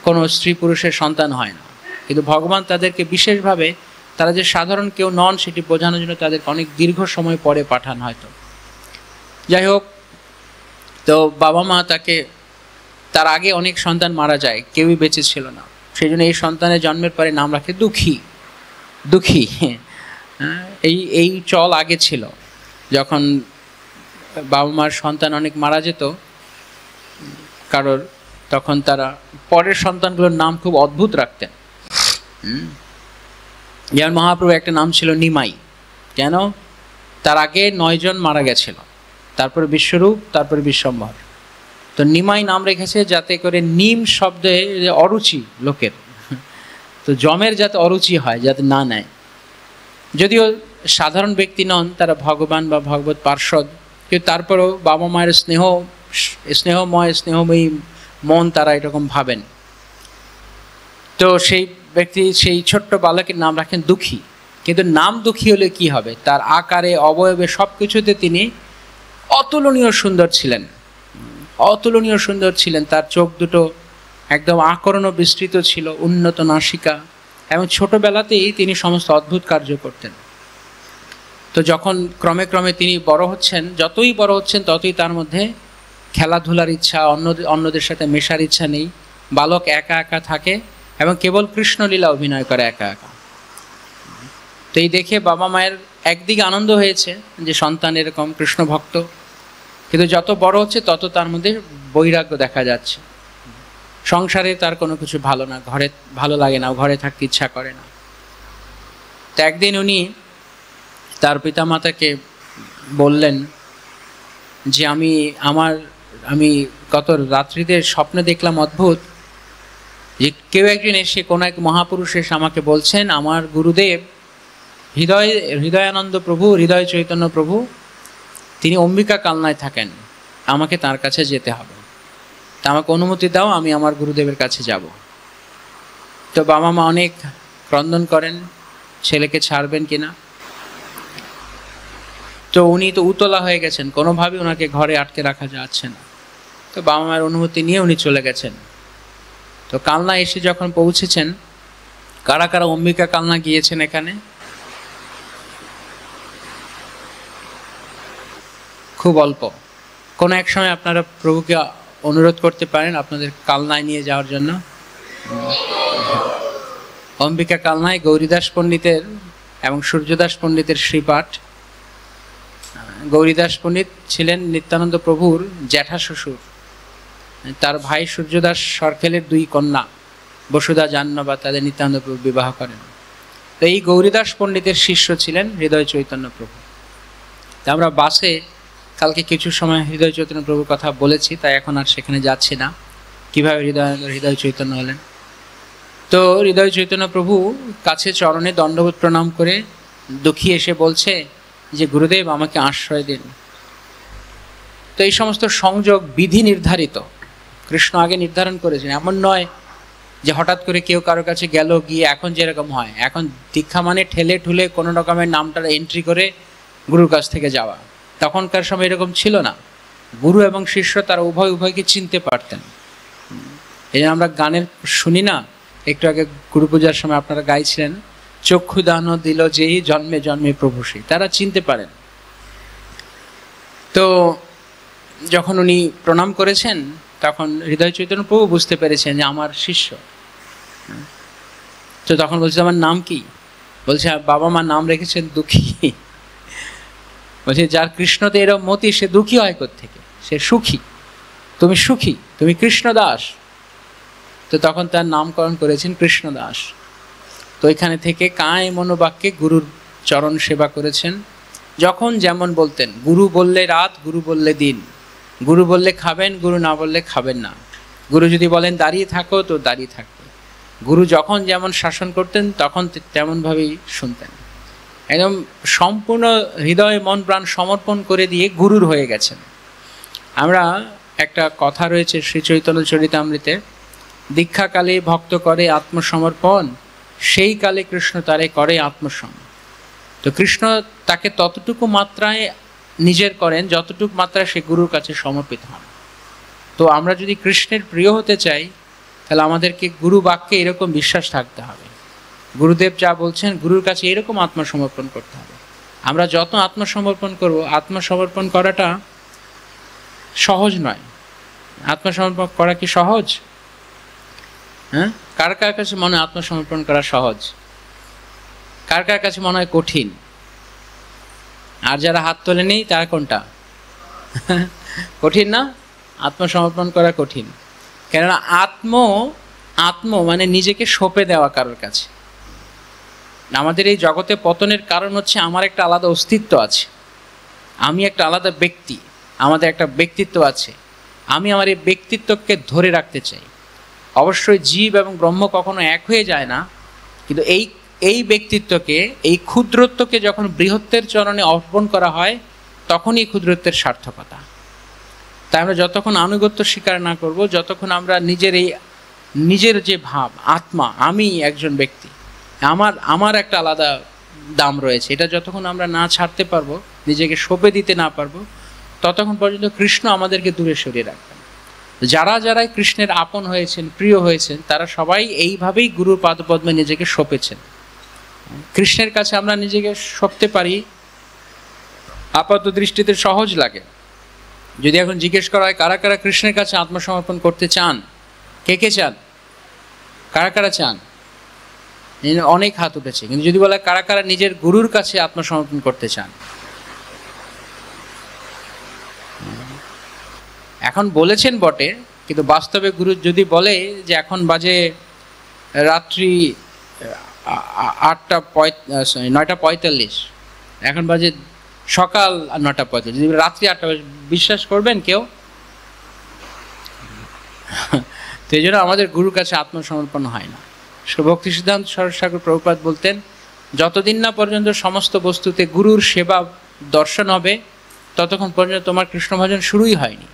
কোনো স্ত্রী পুরুষের সন্তান হয় না, কিন্তু ভগবান তাদেরকে বিশেষভাবে, তারা যে সাধারণ কেউ নন সেটি বোঝানোর জন্য তাদেরকে অনেক দীর্ঘ সময় পরে পাঠান হয়তো। যাই হোক, তো বাবা মা তার আগে অনেক সন্তান মারা যায়, কেউই বেঁচে ছিল না। সেই জন্য এই সন্তানের জন্মের পরে নাম রাখে দুঃখী। এই চল আগে ছিল, যখন বাবা মার সন্তান অনেক মারা যেত কারোর, তখন তারা পরের সন্তানগুলোর নাম খুব অদ্ভুত রাখতেন। যেমন মহাপ্রভু একটা নাম ছিল নিমাই। কেন? তার আগে 9 জন মারা গেছিল, তারপরে বিশ্বরূপ, তারপরে বিশ্বম্ভর। তো নিমাই নাম রেখেছে যাতে করে নিম শব্দে অরুচি লোকের, তো যমের যাতে অরুচি হয়, যাতে না নেয়। যদিও সাধারণ ব্যক্তি নন, তারা ভগবান বা ভগবত পার্ষদ, কিন্তু তারপরেও বাবা মায়ের স্নেহময়ী মন তারা এরকম ভাবেন। তো সেই ব্যক্তি সেই ছোট্ট বালকের নাম রাখেন দুঃখী। কিন্তু নাম দুঃখী হলে কি হবে? তার আকারে, অবয়বে, সব কিছুতে তিনি অতুলনীয় সুন্দর ছিলেন। তার চোখ দুটো একদম আকর্ণ বিস্তৃত ছিল, উন্নত নাসিকা, এবং ছোটবেলাতেই তিনি সমস্ত অদ্ভুত কার্য করতেন। তো যখন ক্রমে তিনি যতই বড় হচ্ছেন ততই তার মধ্যে খেলাধুলার ইচ্ছা, অন্যদের সাথে মেশার ইচ্ছা নেই। বালক একা থাকে এবং কেবল কৃষ্ণলীলা অভিনয় করে একা। তো এই দেখে বাবা মায়ের একদিকে আনন্দ হয়েছে যে সন্তান এরকম কৃষ্ণ ভক্ত, কিন্তু যত বড় হচ্ছে তত তার মধ্যে বৈরাগ্য দেখা যাচ্ছে। সংসারে তার কোনো কিছু ভালো না, ঘরে ভালো লাগে না, ঘরে থাকতে ইচ্ছা করে না। তো একদিন উনি তার পিতামাতাকে বললেন যে আমি গত রাত্রিতে স্বপ্নে দেখলাম অদ্ভুত, যে কেউ একজন এসে কোনো এক মহাপুরুষ এসে আমাকে বলছেন আমার গুরুদেব হৃদয়ানন্দ প্রভু, হৃদয় চৈতন্য প্রভু, তিনি অম্বিকা কালনায় থাকেন, আমাকে তার কাছে যেতে হবে, তা আমাকে অনুমতি দাও, আমি আমার গুরুদেবের কাছে যাব। তো বাবা মা অনেক ক্রন্দন করেন ছেলেকে ছাড়বেন কিনা। তো উনি তো উতলা হয়ে গেছেন, কোনোভাবেই ওনাকে ঘরে আটকে রাখা যাচ্ছে না। তো বাবা মায়ের অনুমতি নিয়ে উনি চলে গেছেন। তো কালনা এসে যখন পৌঁছেছেন, কারা কারা অম্বিকা কালনা গিয়েছেন এখানে? খুব অল্প। কোনো এক সময় আপনারা প্রভুকে অনুরোধ করতে পারেন আপনাদের কালনায় নিয়ে যাওয়ার জন্য। অম্বিকা কালনায় গৌরীদাস পণ্ডিতের এবং সূর্যদাস পণ্ডিতের শ্রীপাঠ। গৌরীদাস পণ্ডিত ছিলেন নিত্যানন্দ প্রভুর জ্যাঠা শ্বশুর, তার ভাই সূর্যদাস সরখেলের দুই কন্যা বসুধা জাহ্নবা, তাদের নিত্যানন্দ প্রভু বিবাহ করেন। তো এই গৌরীদাস পণ্ডিতের শিষ্য ছিলেন হৃদয় চৈতন্য প্রভু। তা আমরা বাসে কালকে কিছু সময় হৃদয় চৈতন্য প্রভুর কথা বলেছি, তাই এখন আর সেখানে যাচ্ছি না, কীভাবে হৃদয় চৈতন্য হলেন। তো হৃদয় চৈতন্য প্রভু কাছে চরণে দণ্ডবোধ প্রণাম করে দুঃখী এসে বলছে যে গুরুদেব আমাকে আশ্রয় দিন। তো এই সমস্ত সংযোগ বিধি নির্ধারিত, কৃষ্ণ আগে নির্ধারণ করেছেন। এমন নয় যে হঠাৎ করে কেউ কারো কাছে গেল, গিয়ে এখন যেরকম হয়, এখন দীক্ষা মানে ঠেলে ঠুলে কোনো রকমের নামটা এন্ট্রি করে গুরুর কাছ থেকে যাওয়া। তখনকার সময় এরকম ছিল না। গুরু এবং শিষ্য তারা উভয়কে চিনতে পারতেন। এই জন্য আমরা গানের শুনি না, একটু আগে গুরু পূজার সময় আপনারা গাইছিলেন, চক্ষু দান দিল যেই জন্মে জন্মে প্রভু সেই, তারা চিনতে পারেন। তো যখন উনি প্রণাম করেছেন তখন হৃদয় চৈতন্য প্রভু বুঝতে পেরেছেন যে আমার শিষ্য। তো তখন বলছে আমার নাম কি? বলছে বাবা মা নাম রেখেছেন দুঃখী। বলছে যার কৃষ্ণতে এরকম মতি সে দুঃখী হয় কোত্থেকে? সে সুখী। তুমি সুখী, তুমি কৃষ্ণদাস। তো তখন তার নামকরণ করেছেন কৃষ্ণদাস। তো এখানে থেকে কায় মনোবাক্যে গুরুর চরণ সেবা করেছেন। যখন যেমন বলতেন, গুরু বললে রাত, গুরু বললে দিন, গুরু বললে খাবেন, গুরু না বললে খাবেন না, গুরু যদি বলেন দাঁড়িয়ে থাকো তো দাঁড়িয়ে থাকবে। গুরু যখন যেমন শাসন করতেন তখন তেমনভাবেই শুনতেন। একদম সম্পূর্ণ হৃদয় মন প্রাণ সমর্পণ করে দিয়ে গুরুর হয়ে গেছেন। আমরা একটা কথা রয়েছে শ্রী চৈতন্য চরিতামৃতে, দীক্ষাকালে ভক্ত করে আত্মসমর্পণ, সেই কালে কৃষ্ণ তারে করে আত্মসম। তো কৃষ্ণ তাকে ততটুকু মাত্রায় নিজের করেন যতটুকু মাত্রায় সে গুরুর কাছে সমর্পিত হন। তো আমরা যদি কৃষ্ণের প্রিয় হতে চাই তাহলে আমাদেরকে গুরু বাক্যে এরকম বিশ্বাস থাকতে হবে। গুরুদেব যা বলছেন গুরুর কাছে এরকম আত্মসমর্পণ করতে হবে। আমরা যত আত্মসমর্পণ করব, আত্মসমর্পণ করাটা সহজ নয়। আত্মসমর্পণ করা কি সহজ? হ্যাঁ, কার কার কাছে মনে হয় আত্মসমর্পণ করা সহজ? কার কার কাছে মনে হয় কঠিন? আর যারা হাত তোলেনি তারা কোনটা? কঠিন না? আত্মসমর্পণ করা কঠিন। কেননা আত্ম মানে নিজেকে সঁপে দেওয়া কারোর কাছে। আমাদের এই জগতে পতনের কারণ হচ্ছে আমার একটা আলাদা অস্তিত্ব আছে, আমি একটা আলাদা ব্যক্তি, আমাদের একটা ব্যক্তিত্ব আছে, আমি আমার এই ব্যক্তিত্বকে ধরে রাখতে চাই। অবশ্যই জীব এবং ব্রহ্ম কখনো এক হয়ে যায় না, কিন্তু এই ব্যক্তিত্বকে, এই ক্ষুদ্রত্বকে যখন বৃহত্তের চরণে অর্পণ করা হয় তখনই ক্ষুদ্রত্বের সার্থকতা। তাই আমরা যতক্ষণ আনুগত্য স্বীকার না করব, যতক্ষণ আমরা নিজের যে ভাব, আত্মা, আমি একজন ব্যক্তি, আমার একটা আলাদা দাম রয়েছে, এটা যতক্ষণ আমরা না ছাড়তে পারবো, নিজেকে সঁপে দিতে না পারবো, ততক্ষণ পর্যন্ত কৃষ্ণ আমাদেরকে দূরে সরিয়ে রাখবেন। যারা কৃষ্ণের আপন হয়েছেন, প্রিয় হয়েছেন, তারা সবাই এইভাবেই গুরুর পাদপদ্মে নিজেকে সঁপেছেন। কৃষ্ণের কাছে আমরা নিজেকে সঁপতে পারি, আপাত দৃষ্টিতে সহজ লাগে। যদি এখন জিজ্ঞেস করা হয় কারা কারা কৃষ্ণের কাছে আত্মসমর্পণ করতে চান, কে চান, কারা কারা চান, অনেক হাত উঠেছে। কিন্তু যদি বলা কারা কারা নিজের গুরুর কাছে আত্মসমর্পণ করতে চান, এখন বলেছেন বটে, কিন্তু বাস্তবে গুরু যদি বলে যে এখন বাজে রাত্রি 9:45, এখন বাজে সকাল 9:45, যদি রাত্রি 8টা, বিশ্বাস করবেন কেউ? তো এই জন্য আমাদের গুরুর কাছে আত্মসমর্পণ হয় না। ভক্তি সিদ্ধান্ত সরস্বতী ঠাকুর প্রভুপাদ বলতেন, যতদিন না পর্যন্ত সমস্ত বস্তুতে গুরুর সেবা দর্শন হবে, ততক্ষণ পর্যন্ত তোমার কৃষ্ণ ভজন শুরুই হয়নি।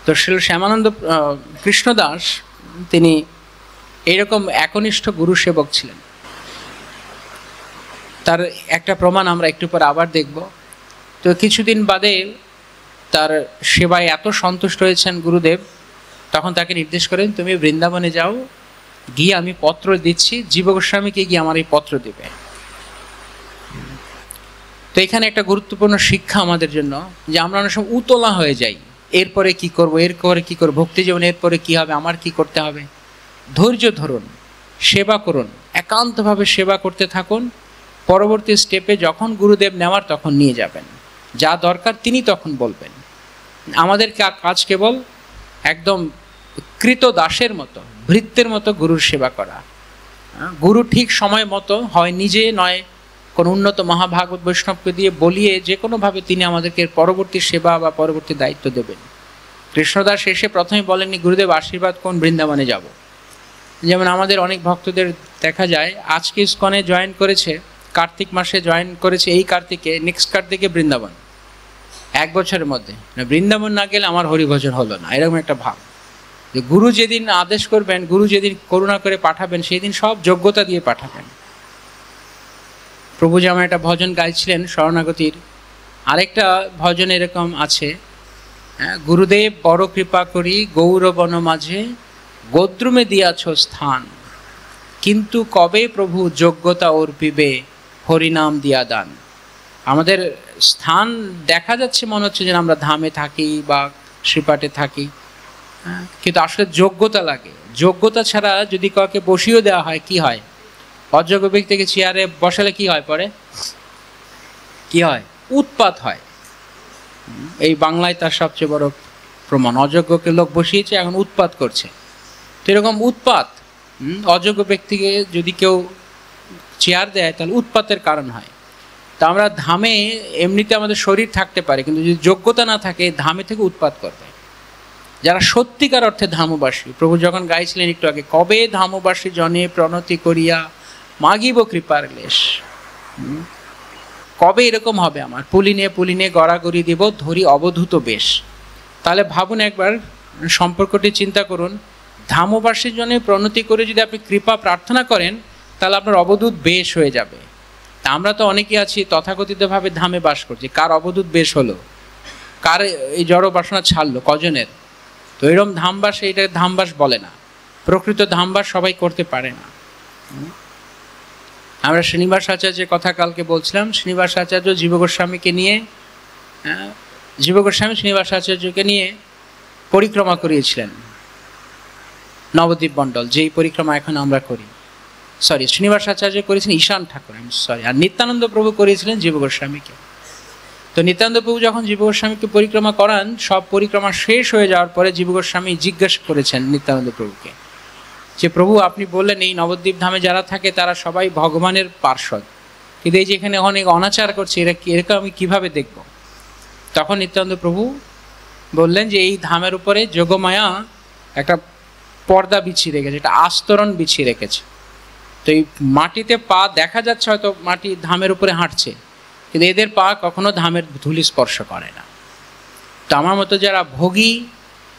তো শ্রী শ্যামানন্দ কৃষ্ণদাস তিনি এইরকম একনিষ্ঠ গুরু সেবক ছিলেন। তার একটা প্রমাণ আমরা একটু পর আবার দেখব। তো কিছুদিন বাদে তার সেবায় এত সন্তুষ্ট হয়েছেন গুরুদেব, তখন তাকে নির্দেশ করেন, তুমি বৃন্দাবনে যাও, গিয়ে আমি পত্র দিচ্ছি, জীব গোস্বামীকে গিয়ে আমার এই পত্র দেবে। তো এখানে একটা গুরুত্বপূর্ণ শিক্ষা আমাদের জন্য, যে আমরা অনেক সময় উতলা হয়ে যাই, এরপরে কি করব, এরপরে কি করব, ভক্তি জীবনে এরপরে কি হবে, আমার কি করতে হবে। ধৈর্য ধরুন, সেবা করুন, একান্তভাবে সেবা করতে থাকুন। পরবর্তী স্টেপে যখন গুরুদেব নেওয়ার তখন নিয়ে যাবেন, যা দরকার তিনি তখন বলবেন। আমাদের কাজ কেবল একদম কৃত দাসের মতো, ভৃত্যের মতো গুরুর সেবা করা। গুরু ঠিক সময় মতো, হয় নিজে নয় কোনো উন্নত মহাভাগবত বৈষ্ণবকে দিয়ে বলিয়ে যে কোনোভাবে তিনি আমাদেরকে পরবর্তী সেবা বা পরবর্তী দায়িত্ব দেবেন। কৃষ্ণদাস এসে প্রথমে বলেননি, গুরুদেব আশীর্বাদ কোন বৃন্দাবনে যাব। যেমন আমাদের অনেক ভক্তদের দেখা যায় আজকে ইস্কনে জয়েন করেছে, কার্তিক মাসে জয়েন করেছে, এই কার্তিকে, নেক্সট কার্তিকে বৃন্দাবন, 1 বছরের মধ্যে। না, বৃন্দাবন না গেলে আমার হরিভজন হলো না, এরকম একটা ভাব। যে গুরু যেদিন আদেশ করবেন, গুরু যেদিন করুণা করে পাঠাবেন, সেই দিন সব যোগ্যতা দিয়ে পাঠাবেন। প্রভু যেমন একটা ভজন গাইছিলেন শরণাগতির, আরেকটা ভজন এরকম আছে, গুরুদেব বড় কৃপা করি গৌরবন মাঝে, গোদ্রুমে দিয়াছ স্থান, কিন্তু কবে প্রভু যোগ্যতা অর্পিবে, হরিনাম দিয়া দান। আমাদের স্থান দেখা যাচ্ছে, মনে হচ্ছে যে আমরা ধামে থাকি বা শ্রীপাঠে থাকি, কিন্তু আসলে যোগ্যতা লাগে। যোগ্যতা ছাড়া যদি কাউকে বসিয়েও দেওয়া হয়, কি হয়? অযোগ্য ব্যক্তিকে চেয়ারে বসালে কি হয়? পরে কি হয়? উৎপাত হয়। এই বাংলায় তার সবচেয়ে বড় প্রমাণ, অযোগ্যকে লোক বসিয়েছে, এখন উৎপাত করছে। তো এরকম উৎপাত, অযোগ্য ব্যক্তিকে যদি কেউ চেয়ার দেয় তাহলে উৎপাতের কারণ হয়। তা আমরা ধামে এমনিতে আমাদের শরীর থাকতে পারে, কিন্তু যদি যোগ্যতা না থাকে ধামে থেকে উৎপাত করবে। যারা সত্যিকার অর্থে ধামবাসী, প্রভু যখন গাইছিলেন একটু আগে, কবে ধামবাসী জনে প্রণতি করিয়া মাগিব কৃপার লেশ, কবে এরকম হবে আমার, পুলিনে পুলিনে গড়াগড়ি দিব ধরি অবধূত বেশ। তাহলে ভাবুন একবার, সম্পর্কটি চিন্তা করুন। ধামবাসীর জন্য প্রণতি করে যদি আপনি কৃপা প্রার্থনা করেন, তাহলে আপনার অবধূত বেশ হয়ে যাবে। তা আমরা তো অনেকেই আছি তথাকথিতভাবে ধামে বাস করছি, কার অবধূত বেশ হলো, কার এই জড় বাসনা ছাড়লো, কজনের? তো এরকম ধামবাস, এটা ধামবাস বলে না। প্রকৃত ধামবাস সবাই করতে পারে না। আমরা শ্রীনিবাস আচার্যের কথা কালকে বলছিলাম। শ্রীনিবাস আচার্য জীব গোস্বামীকে নিয়ে, জীব গোস্বামী শ্রীনিবাস আচার্যকে নিয়ে পরিক্রমা করিয়েছিলেন নবদ্বীপ মণ্ডল, যেই পরিক্রমা এখন আমরা করি। শ্রীনিবাস আচার্য করেছিলেন ঈশান ঠাকুর, আর নিত্যানন্দ প্রভু করিয়েছিলেন জীব গোস্বামীকে। তো নিত্যানন্দ প্রভু যখন জীব গোস্বামীকে পরিক্রমা করান, সব পরিক্রমা শেষ হয়ে যাওয়ার পরে জীব গোস্বামী জিজ্ঞাসা করেছেন নিত্যানন্দ প্রভুকে, যে প্রভু আপনি বললেন এই নবদ্বীপ ধামে যারা থাকে তারা সবাই ভগবানের পার্ষদ, কিন্তু এই যে এখানে অনেক অনাচার করছে, এরকম আমি কিভাবে দেখব? তখন নিত্যানন্দ প্রভু বললেন যে এই ধামের উপরে যোগমায়া একটা পর্দা বিছিয়ে রেখেছে, একটা আস্তরণ বিছিয়ে রেখেছে। তো এই মাটিতে পা দেখা যাচ্ছে, হয়তো মাটি ধামের উপরে হাঁটছে, কিন্তু এদের পা কখনো ধামের ধুলি স্পর্শ করে না। তো আমার মতো যারা ভোগী,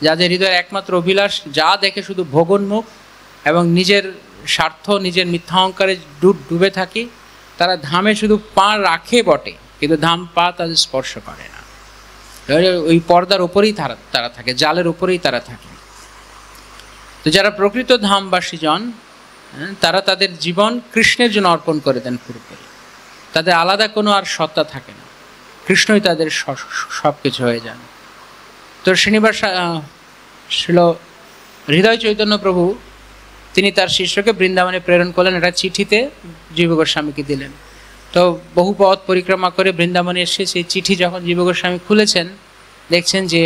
যাদের হৃদয়ের একমাত্র অভিলাষ যা দেখে শুধু ভোগোন্মুখ এবং নিজের স্বার্থ, নিজের মিথ্যা অহংকারে ডুবে থাকি, তারা ধামে শুধু পা রাখে বটে, কিন্তু ধাম পা তাদের স্পর্শ করে না। ওই পর্দার উপরেই তারা থাকে, জালের উপরেই তারা থাকে। তো যারা প্রকৃত ধামবাসী জন, তারা তাদের জীবন কৃষ্ণের জন্য অর্পণ করে দেন পুরোপুরি। তাদের আলাদা কোনো আর সত্তা থাকে না, কৃষ্ণই তাদের সব কিছু হয়ে যান। তো শ্রীনিবাস ছিল হৃদয় চৈতন্য প্রভু, তিনি তার শিষ্যকে বৃন্দাবনে প্রেরণ করলেন, একটা চিঠিতে জীব গোস্বামীকে দিলেন। তো বহু পথ পরিক্রমা করে বৃন্দাবনে এসে সেই চিঠি যখন জীব গোস্বামী খুলেছেন, দেখছেন যে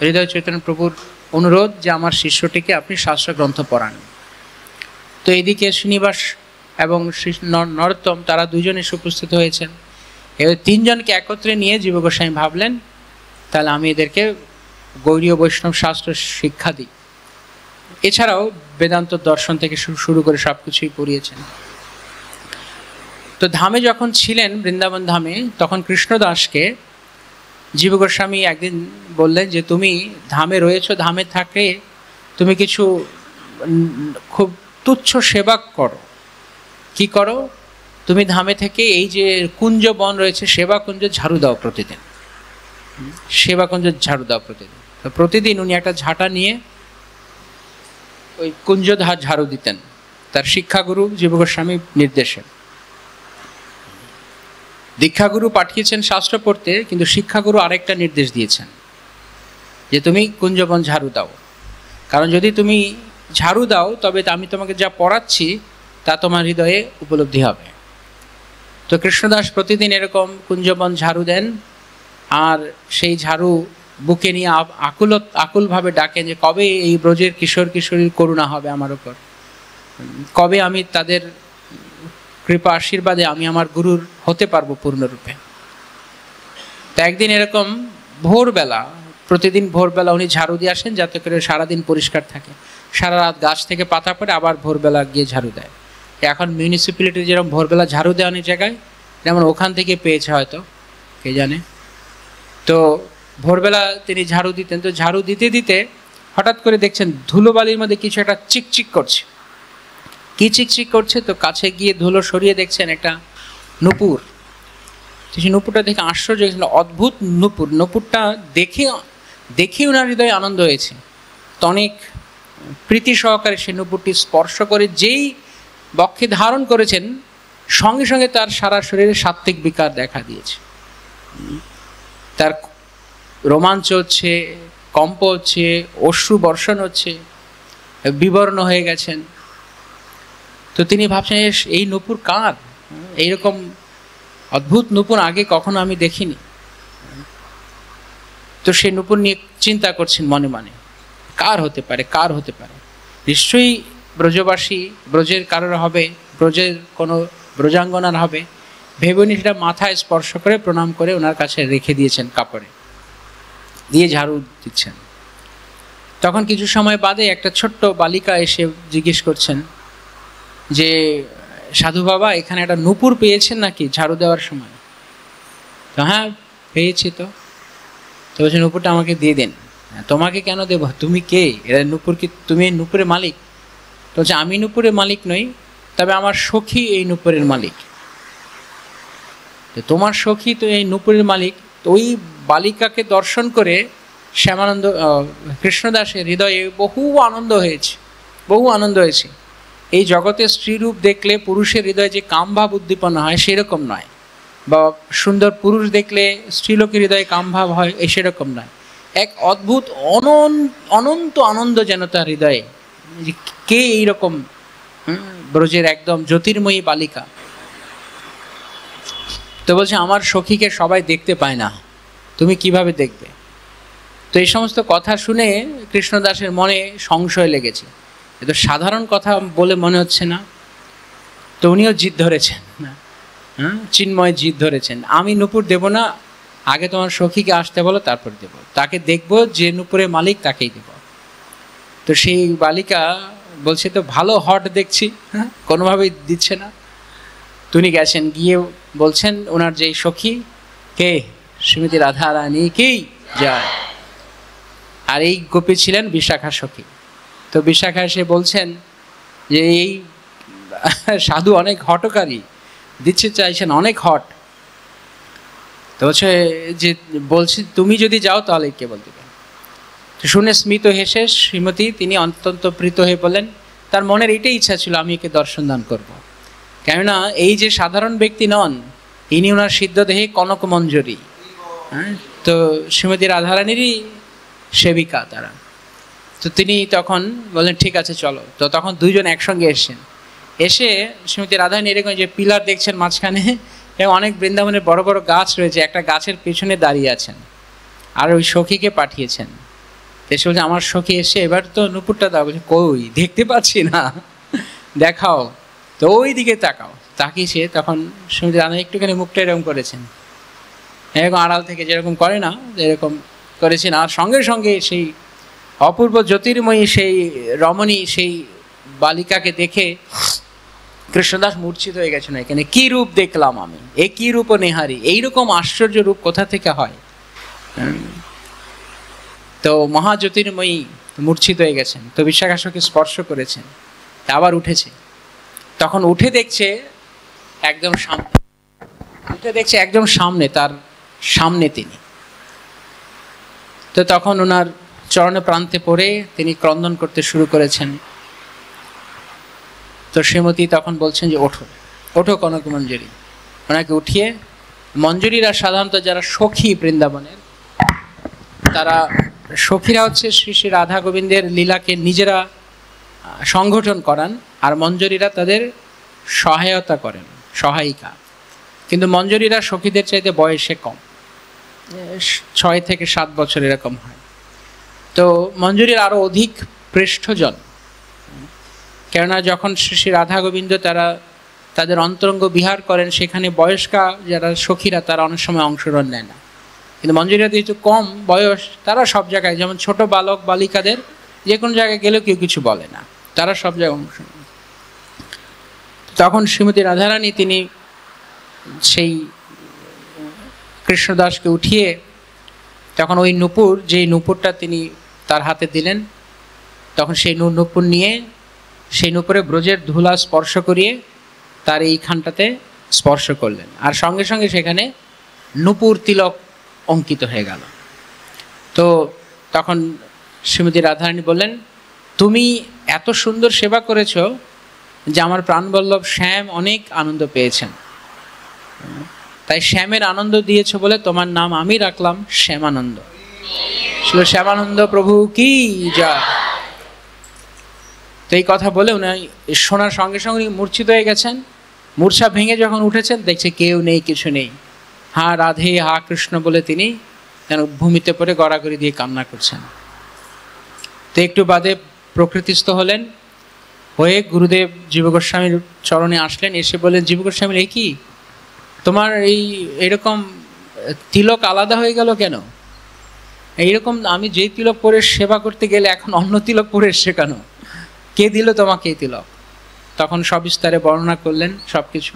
হৃদয় চৈতন্য প্রভুর অনুরোধ যে আমার শিষ্যটিকে আপনি শাস্ত্র গ্রন্থ পড়ান। তো এদিকে শ্রীনিবাস এবং নরোত্তম তারা দুজনে উপস্থিত হয়েছেন। এবার তিনজনকে একত্রে নিয়ে জীব গোস্বামী ভাবলেন তাহলে আমি এদেরকে গৌড়ীয় বৈষ্ণব শাস্ত্র শিক্ষা দিই। এছাড়াও বেদান্ত দর্শন থেকে শুরু করে সব কিছুই পড়িয়েছেন। তো ধামে যখন ছিলেন, বৃন্দাবন ধামে, তখন কৃষ্ণদাসকে জীব গোস্বামী একদিন বললেন যে তুমি ধামে রয়েছো, ধামে থাকে তুমি কিছু খুব তুচ্ছ সেবা করো। কি করো? তুমি ধামে থেকে এই যে কুঞ্জ বন রয়েছে, সেবা কুঞ্জ ঝাড়ু দাও প্রতিদিন, সেবা কুঞ্জ ঝাড়ু দাও প্রতিদিন। তো প্রতিদিন উনি একটা ঝাঁটা নিয়ে ওই কুঞ্জ ঝাড়ু দিতেন তার শিক্ষাগুরু জীব গোস্বামী নির্দেশে। দীক্ষাগুরু পাঠিয়েছেন শাস্ত্র পড়তে, কিন্তু শিক্ষাগুরু আরেকটা নির্দেশ দিয়েছেন যে তুমি কুঞ্জবন ঝাড়ু দাও, কারণ যদি তুমি ঝাড়ু দাও তবে আমি তোমাকে যা পড়াচ্ছি তা তোমার হৃদয়ে উপলব্ধি হবে। তো কৃষ্ণদাস প্রতিদিন এরকম কুঞ্জবন ঝাড়ু দেন, আর সেই ঝাড়ু বুকে নিয়ে আকুলভাবে ডাকেন যে কবে এই ব্রজের কিশোর কিশোরীর করুণা হবে আমার উপর, কবে আমি তাদের কৃপা আশীর্বাদে আমি আমার গুরুর হতে পারবো পূর্ণরূপে। তো একদিন এরকম ভোরবেলা, প্রতিদিন ভোরবেলা উনি ঝাড়ু দিয়ে আসেন যাতে করে সারাদিন পরিষ্কার থাকে। সারা রাত গাছ থেকে পাতা পড়ে আবার ভোরবেলা গিয়ে ঝাড়ু দেয়। এখন মিউনিসিপ্যালিটি যেরকম ভোরবেলা ঝাড়ু দেয় অনেক জায়গায়, যেমন ওখান থেকে পেয়েছে হয়তো, কে জানে। তো ভোরবেলা তিনি ঝাড়ু দিতেন। তো ঝাড়ু দিতে দিতে হঠাৎ করে দেখছেন ধুলোবালির মধ্যে কিছু একটা চিকচিক করছে। কি চিকচিক করছে? তো কাছে গিয়ে ধুলো সরিয়ে দেখছেন একটা নূপুর। সেই নূপুরটা দেখে আশ্চর্য হয়েছিল, অদ্ভুত নূপুর। নূপুরটা দেখে ওনার হৃদয়ে আনন্দ হয়েছে। তো অনেক প্রীতি সহকারে সেই নূপুরটি স্পর্শ করে যেই বক্ষে ধারণ করেছেন, সঙ্গে সঙ্গে তার সারা শরীরে সাত্ত্বিক বিকার দেখা দিয়েছে। তার রোমাঞ্চ হচ্ছে, কম্প হচ্ছে, অশ্রু বর্ষণ হচ্ছে, বিবর্ণ হয়ে গেছেন। তো তিনি ভাবছেন এই নূপুর কার? এইরকম অদ্ভুত নূপুর আগে কখনো আমি দেখিনি। তো সেই নূপুর নিয়ে চিন্তা করছেন মনে মনে, কার হতে পারে, কার হতে পারে? নিশ্চয়ই ব্রজবাসী, ব্রজের কারোর হবে, ব্রজের কোনো ব্রজাঙ্গনার হবে। ভেবে উনি সেটা মাথায় স্পর্শ করে প্রণাম করে ওনার কাছে রেখে দিয়েছেন, কাপড়ে দিয়ে ঝাড়ু দিচ্ছেন। তখন কিছু সময় বাদে একটা ছোট্ট বালিকা এসে জিজ্ঞেস করছেন যে সাধু বাবা, এখানে একটা নূপুর পেয়েছেন নাকি ঝাড়ু দেওয়ার সময়? তো হ্যাঁ পেয়েছি। তো বলছে নূপুরটা আমাকে দিয়ে দেন। তোমাকে কেন দেব? তুমি কে? এরা নূপুর কি তুমি এই নূপুরের মালিক? তো বলছে আমি নূপুরের মালিক নই, তবে আমার সখী এই নূপুরের মালিক। তো তোমার সখী তো এই নূপুরের মালিক। তো ওই বালিকাকে দর্শন করে শ্যামানন্দ কৃষ্ণদাসের হৃদয়ে বহু আনন্দ হয়েছে, বহু আনন্দ হয়েছে। এই জগতে স্ত্রীরূপ দেখলে পুরুষের হৃদয়ে যে কামভাব উদ্দীপনা হয় সেরকম নয়, বা সুন্দর পুরুষ দেখলে স্ত্রীলোকের হৃদয়ে কামভাব হয় এই সেরকম নয়। এক অদ্ভুত অনন্ত আনন্দ যেন তার হৃদয়ে। কে এইরকম ব্রজের একদম জ্যোতির্ময়ী বালিকা? তো বলছে আমার সখীকে সবাই দেখতে পায় না, তুমি কিভাবে দেখবে? তো এই সমস্ত কথা শুনে কৃষ্ণদাসের মনে সংশয় লেগেছে, এ তো সাধারণ কথা বলে মনে হচ্ছে না। তো উনিও জিদ ধরেছেন, চিন্ময় জিদ ধরেছেন, আমি নূপুর দেব না, আগে তোমার সখীকে আসতে বলো, তারপর দেব, তাকে দেখবো, যে নূপুরের মালিক তাকেই দেব। তো সেই বালিকা বলছে তো ভালো হট দেখছি, কোনোভাবেই দিচ্ছে না। তিনি গেছেন, গিয়ে বলছেন ওনার যে সখী, কে? শ্রীমতী রাধা রানী কি যায়। আর এই গোপী ছিলেন বিশাখা সখী। তো বিশাখা এসে বলছেন যে এই সাধু অনেক হটকারী, দিচ্ছে চাইছেন অনেক হট। তো হচ্ছে যে বলছি তুমি যদি যাও তাহলে কে বলতে পারে। তো শুনে স্মিত হেসে শ্রীমতী তিনি অত্যন্ত প্রীত হয়ে বলেন তার মনের এইটাই ইচ্ছা ছিল আমি একে দর্শন দান করব। কেননা এই যে সাধারণ ব্যক্তি নন, ইনি ওনার সিদ্ধ দেহে কনক মঞ্জরী। তো শ্রীমতী রাধারানীরই সেবিকা তারা। তো তিনি তখন বললেন ঠিক আছে চলো। তো তখন দুইজন একসঙ্গে এসেছেন। এসে শ্রীমতী রাধারানী এরকম যে পিলার দেখছেন মাঝখানে, এবং অনেক বৃন্দাবনের বড় বড় গাছ রয়েছে, একটা গাছের পেছনে দাঁড়িয়ে আছেন। আর ওই সখীকে পাঠিয়েছেন। এসে বলছে আমার সখী এসে এবার তো নুপুরটা দাও। বলছে কই দেখতে পাচ্ছি না, দেখাও। তো ওই দিকে তাকাও, তাকিয়েছে। তখন শ্রীমতী রাধা একটুখানি মুখটা এরকম করেছেন, এরকম আড়াল থেকে যেরকম করে না, এরকম করেছেন। আর সঙ্গে সঙ্গে সেই অপূর্ব জ্যোতির্ময়ী সেই রমণী সেই বালিকাকে দেখে কৃষ্ণদাস মূর্ছিত হয়ে গেছেন। এখানে কি রূপ দেখলাম আমি, এ কি রূপ নেহারি, এইরকম আশ্চর্য রূপ কোথা থেকে হয়। তো মহাজ্যোতির্ময়ী মূর্ছিত হয়ে গেছেন। তো বিশাখাসকে স্পর্শ করেছেন, আবার উঠেছে। তখন উঠে দেখছে একদম সামনে, তার সামনে তিনি। তো তখন ওনার চরণে প্রান্তে পড়ে তিনি ক্রন্দন করতে শুরু করেছেন। তো শ্রীমতী তখন বলছেন যে ওঠো, ওঠো কনক মঞ্জুরি। ওনাকে উঠিয়ে, মঞ্জুরিরা সাধারণত যারা সখী বৃন্দাবনের, তারা সখীরা হচ্ছে শ্রী শ্রী রাধা গোবিন্দের লীলাকে নিজেরা সংগঠন করান, আর মঞ্জুরিরা তাদের সহায়তা করেন, সহায়িকা। কিন্তু মঞ্জুরিরা সখীদের চাইতে বয়সে কম, 6 থেকে 7 বছর এরকম হয়। তো মঞ্জুরির আরও অধিক পৃষ্ঠজন, কেননা যখন শ্রী শ্রী রাধা গোবিন্দ তারা তাদের অন্তরঙ্গ বিহার করেন, সেখানে বয়স্কা যারা সখীরা তারা অনেক সময় অংশগ্রহণ নেয় না। কিন্তু মঞ্জুরিরা যেহেতু কম বয়স, তারা সব জায়গায়, যেমন ছোট বালক বালিকাদের যে কোনো জায়গায় গেলেও কেউ কিছু বলে না, তারা সব জায়গায় অংশ নেন। তখন শ্রীমতী রাধারানী তিনি সেই কৃষ্ণদাসকে উঠিয়ে তখন ওই নূপুর, যেই নূপুরটা তিনি তার হাতে দিলেন, তখন সেই নূপুর নিয়ে সেই নূপুরে ব্রজের ধুলা স্পর্শ করিয়ে তার এইখানটাতে স্পর্শ করলেন। আর সঙ্গে সঙ্গে সেখানে নূপুর তিলক অঙ্কিত হয়ে গেল। তো তখন শ্রীমতী রাধারানী বললেন, তুমি এত সুন্দর সেবা করেছ যে আমার প্রাণবল্লভ শ্যাম অনেক আনন্দ পেয়েছেন, তাই শ্যামের আনন্দ দিয়েছ বলে তোমার নাম আমি রাখলাম শ্যামানন্দ। ছিল শ্যামানন্দ প্রভু কি জয়। তো এই কথা বলে উনি শোনার সঙ্গে সঙ্গে মূর্ছিত হয়ে গেছেন। মূর্ছা ভেঙে যখন উঠেছেন, দেখছে কেউ নেই, কিছু নেই। হা রাধে, হা কৃষ্ণ বলে তিনি যেন ভূমিতে পড়ে গড়াগড়ি দিয়ে কান্না করছেন। তো একটু বাদে প্রকৃতিস্থ হলেন, হয়ে গুরুদেব জীব গোস্বামীর চরণে আসলেন। এসে বললেন, জীব গোস্বামীর এই কি, তোমার এইরকম তিলক আলাদা হয়ে গেল কেন? এইরকম আমি যেই তিলক পরে সেবা করতে গেলে এখন অন্য তিলক পরে এসছে কেন? কে দিল তোমাকে এই তিলক? তখন সবিস্তারে বর্ণনা করলেন সব কিছু।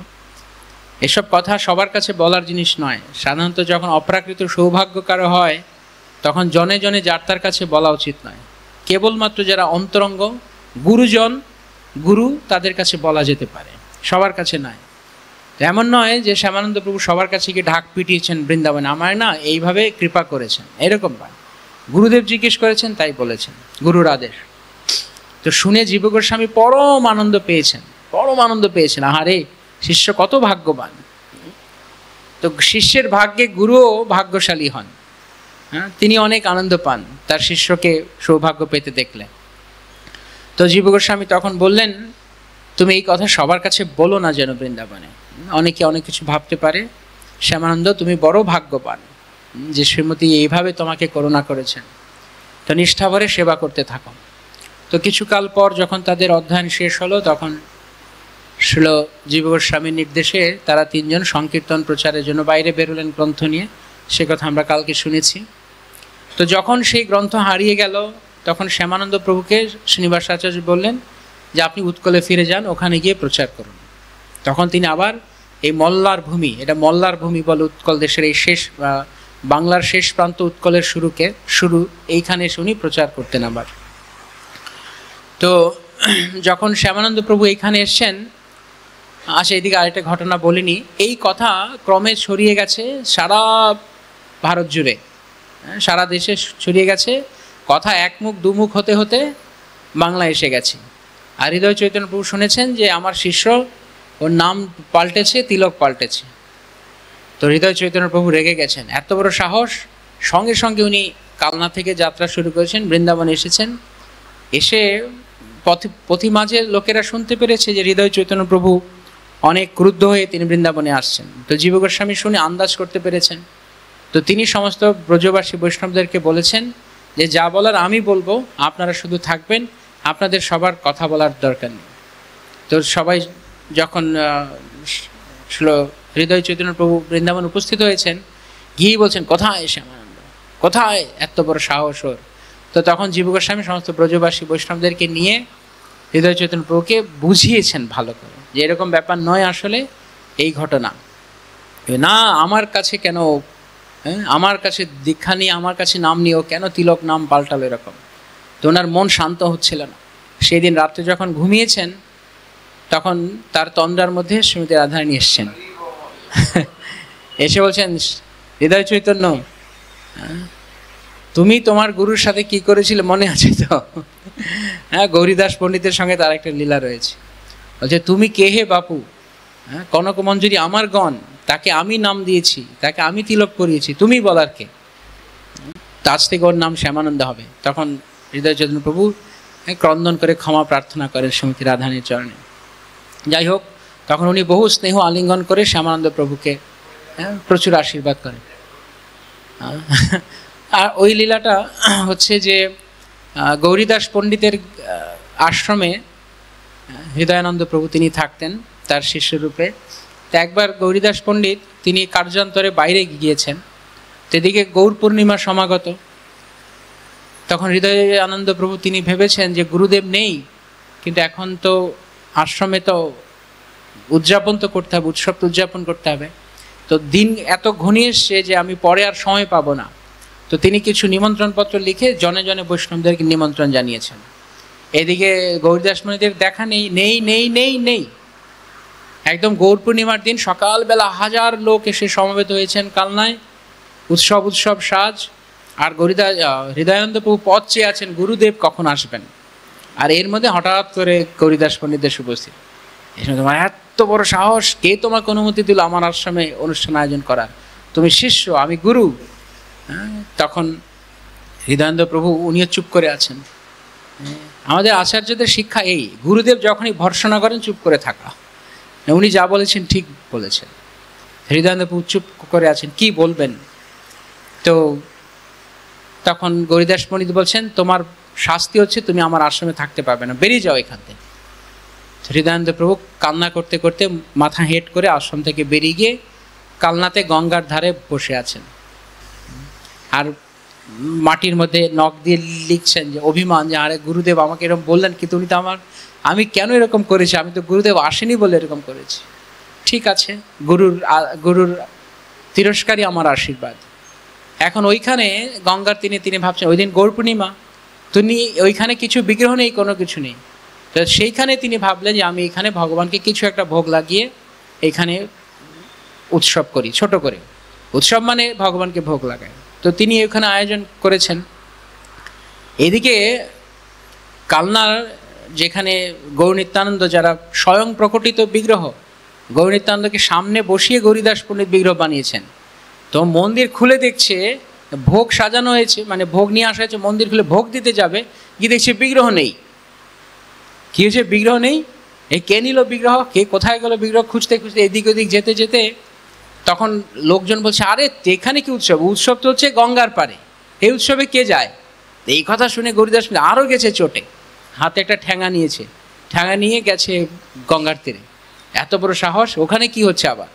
এসব কথা সবার কাছে বলার জিনিস নয়। সাধারণত যখন অপ্রাকৃত সৌভাগ্য কারো হয়, তখন জনে জনে যার তার কাছে বলা উচিত নয়। কেবলমাত্র যারা অন্তরঙ্গ গুরুজন, গুরু, তাদের কাছে বলা যেতে পারে, সবার কাছে নয়। এমন নয় যে শ্যামানন্দ প্রভু সবার কাছে গিয়ে ঢাক পিটিয়েছেন বৃন্দাবনে, আমার না এইভাবে কৃপা করেছেন, এরকম নয়। গুরুদেব জিজ্ঞেস করেছেন, তাই বলেছেন, গুরুর আদেশ। তো শুনে জীব গোস্বামী পরম আনন্দ পেয়েছেন, পরম আনন্দ পেয়েছেন। আহারে, শিষ্য কত ভাগ্যবান। তো শিষ্যের ভাগ্যে গুরুও ভাগ্যশালী হন। হ্যাঁ, তিনি অনেক আনন্দ পান তার শিষ্যকে সৌভাগ্য পেতে দেখলে। তো জীব গোস্বামী তখন বললেন, তুমি এই কথা সবার কাছে বলো না যেন বৃন্দাবনে, অনেকে অনেক কিছু ভাবতে পারে। শ্যামানন্দ, তুমি বড় ভাগ্যবান যে শ্রীমতী এইভাবে তোমাকে করুণা করেছেন। তো নিষ্ঠাভরে সেবা করতে থাকো। তো কিছুকাল পর যখন তাদের অধ্যয়ন শেষ হলো, তখন শ্রীল জীব গোস্বামীর নির্দেশে তারা 3 জন সংকীর্তন প্রচারের জন্য বাইরে বেরোলেন গ্রন্থ নিয়ে। সে কথা আমরা কালকে শুনেছি। তো যখন সেই গ্রন্থ হারিয়ে গেল, তখন শ্যামানন্দ প্রভুকে শ্রীনিবাস আচার্য বললেন যে আপনি উৎকলে ফিরে যান, ওখানে গিয়ে প্রচার করুন। তখন তিনি আবার এই মল্লার ভূমি, এটা মল্লার ভূমি বলে উৎকল দেশের এই শেষ, বাংলার শেষ প্রান্ত উৎকলের শুরু এইখানে এসে উনি প্রচার করতেন আবার। তো যখন শ্যামানন্দ প্রভু এইখানে এসছেন, আচ্ছা এইদিকে আরেকটা ঘটনা বলিনি, এই কথা ক্রমে ছড়িয়ে গেছে সারা ভারত জুড়ে, সারা দেশে ছড়িয়ে গেছে। কথা একমুখ দুমুখ হতে হতে বাংলা এসে গেছে। আর হৃদয় চৈতন্য প্রভু শুনেছেন যে আমার শিষ্য, ওর নাম পাল্টেছে, তিলক পাল্টেছে। তো হৃদয় চৈতন্য প্রভু রেগে গেছেন, এত বড় সাহস। সঙ্গে সঙ্গে উনি কালনা থেকে যাত্রা শুরু করেছেন, বৃন্দাবনে এসেছেন। এসে পথি মাঝে লোকেরা শুনতে পেরেছে যে হৃদয় চৈতন্য প্রভু অনেক ক্রুদ্ধ হয়ে তিনি বৃন্দাবনে আসছেন। তো জীব গোস্বামী শুনে আন্দাজ করতে পেরেছেন তো তিনি সমস্ত ব্রজবাসী বৈষ্ণবদেরকে বলেছেন যে যা বলার আমি বলবো, আপনারা শুধু থাকবেন, আপনাদের সবার কথা বলার দরকার নেই। তো সবাই যখন হৃদয় চৈতন্য প্রভু বৃন্দাবন উপস্থিত হয়েছেন, গিয়ে বলছেন কোথায় শ্যামানন্দ, কোথায় এত বড় সাহস ওর। তো তখন জীব গোস্বামী সমস্ত ব্রজবাসী বৈষ্ণবদেরকে নিয়ে হৃদয় চৈতন্য প্রভুকে বুঝিয়েছেন ভালো করে যে এরকম ব্যাপার নয়, আসলে এই ঘটনা না, আমার কাছে কেন, আমার কাছে দীক্ষা নিয়ে, আমার কাছে নাম নিয়েও কেন তিলক নাম পাল্টালো এরকম। তো ওনার মন শান্ত হচ্ছিল না। সেই দিন রাত্রে যখন ঘুমিয়েছেন, তখন তার তন্দ্রার মধ্যে শ্রীমতী রাধারানী এসছেন, এসে বলছেন হৃদয় চৈতন্য, তুমি তোমার গুরুর সাথে কি করেছিলে মনে আছে তো? হ্যাঁ, গৌরীদাস পণ্ডিতের সঙ্গে তার একটা লীলা রয়েছে। বলছে তুমি কে হে বাপু? হ্যাঁ, কনক মঞ্জুরি আমার গণ, তাকে আমি নাম দিয়েছি, তাকে আমি তিলক করিয়েছি, তুমি বলার কে? আজ থেকে ওর নাম শ্যামানন্দ হবে। তখন হৃদয় চৈতন্য প্রভু ক্রন্দন করে ক্ষমা প্রার্থনা করেন শ্রীমতী রাধারানীর চরণে। যাই হোক, তখন উনি বহু স্নেহ আলিঙ্গন করে শ্যামানন্দ প্রভুকে প্রচুর আশীর্বাদ করেন। আর ওই লীলাটা হচ্ছে যে গৌরীদাস পণ্ডিতের আশ্রমে হৃদয়ানন্দ প্রভু তিনি থাকতেন তার শিষ্যরূপে। তো একবার গৌরীদাস পণ্ডিত তিনি কার্যান্তরে বাইরে গিয়েছেন, সেদিকে গৌর পূর্ণিমা সমাগত। তখন হৃদয়ানন্দ প্রভু তিনি ভেবেছেন যে গুরুদেব নেই, কিন্তু এখন তো আশ্রমে তো উদযাপন তো করতে হবে, উৎসব তো উদযাপন করতে হবে। তো দিন এত ঘনিয়ে এসছে যে আমি পরে আর সময় পাবো না। তো তিনি কিছু নিমন্ত্রণপত্র লিখে জনে জনে বৈষ্ণবদেরকে নিমন্ত্রণ জানিয়েছেন। এদিকে গৌরীদাস মণিদের দেখা নেই নেই নেই নেই নেই। একদম গৌর পূর্ণিমার দিন সকালবেলা 1000 লোক এসে সমবেত হয়েছেন কালনায়, উৎসব সাজ। আর হৃদয়ানন্দ প্রভু পথ চেয়ে আছেন গুরুদেব কখন আসবেন। আর এর মধ্যে হঠাৎ করে গৌরীদাস পণ্ডিতের উপস্থিত। তোমার এত বড় সাহস, কে তোমাকে অনুমতি দিল আমার আশ্রমে অনুষ্ঠান আয়োজন করার? তুমি শিষ্য, আমি গুরু। তখন হৃদয়ানন্দ প্রভু উনিও চুপ করে আছেন। আমাদের আচার্যদের শিক্ষা এই, গুরুদেব যখনই ভর্ৎসনা করেন চুপ করে থাকা। উনি যা বলেছেন ঠিক বলেছেন। হৃদয়ানন্দ প্রভু চুপ করে আছেন, কি বলবেন? তো তখন গৌরীদাস পণ্ডিত বলছেন তোমার শাস্তি হচ্ছে তুমি আমার আশ্রমে থাকতে পারবে না, বেরিয়ে যাও এখান থেকে। হৃদয়ানন্দ প্রভু কান্না করতে করতে মাথা হেঁট করে আশ্রম থেকে বেরিয়ে গিয়ে কালনাতে গঙ্গার ধারে বসে আছেন। আর মাটির মধ্যে নখ দিয়ে লিখছেন যে অভিমান, যে আরে গুরুদেব আমাকে এরকম বললেন, কিন্তু উনি তো আমি কেন এরকম করেছি? আমি তো গুরুদেব আসেনি বলে এরকম করেছি। ঠিক আছে, গুরুর তিরস্কারই আমার আশীর্বাদ। এখন ওইখানে গঙ্গার তিনি ভাবছেন ওই দিন গৌর পূর্ণিমা, তিনি ওইখানে কিছু বিগ্রহ নেই, কোনো কিছু নেই। তো সেইখানে তিনি ভাবলেন যে আমি এখানে ভগবানকে কিছু একটা ভোগ লাগিয়ে এইখানে উৎসব করি, ছোট করে। উৎসব মানে ভগবানকে ভোগ লাগায়। তো তিনি ওখানে আয়োজন করেছেন। এদিকে কালনার যেখানে গৌর নিত্যানন্দ, যারা স্বয়ং প্রকটিত বিগ্রহ, গৌর নিত্যানন্দকে সামনে বসিয়ে গৌরীদাস পণ্ডিত বিগ্রহ বানিয়েছেন। তো মন্দির খুলে দেখছে ভোগ সাজানো হয়েছে, মানে ভোগ নিয়ে আসা হয়েছে, মন্দির খুলে ভোগ দিতে যাবে, গিয়ে দেখছে বিগ্রহ নেই। কী হয়েছে? বিগ্রহ নেই। এই কে নিল বিগ্রহ, কে কোথায় গেল বিগ্রহ? খুঁজতে খুঁজতে এদিক ওদিক যেতে যেতে তখন লোকজন বলছে আরে এখানে কি উৎসব? উৎসব তো হচ্ছে গঙ্গার পাড়ে, এই উৎসবে কে যায়? এই কথা শুনে গৌরীদাস আরও গেছে চোটে, হাতে একটা ঠ্যাঙা নিয়েছে, ঠ্যাঙা নিয়ে গেছে গঙ্গার তীরে। এত বড় সাহস! ওখানে কি হচ্ছে? আবার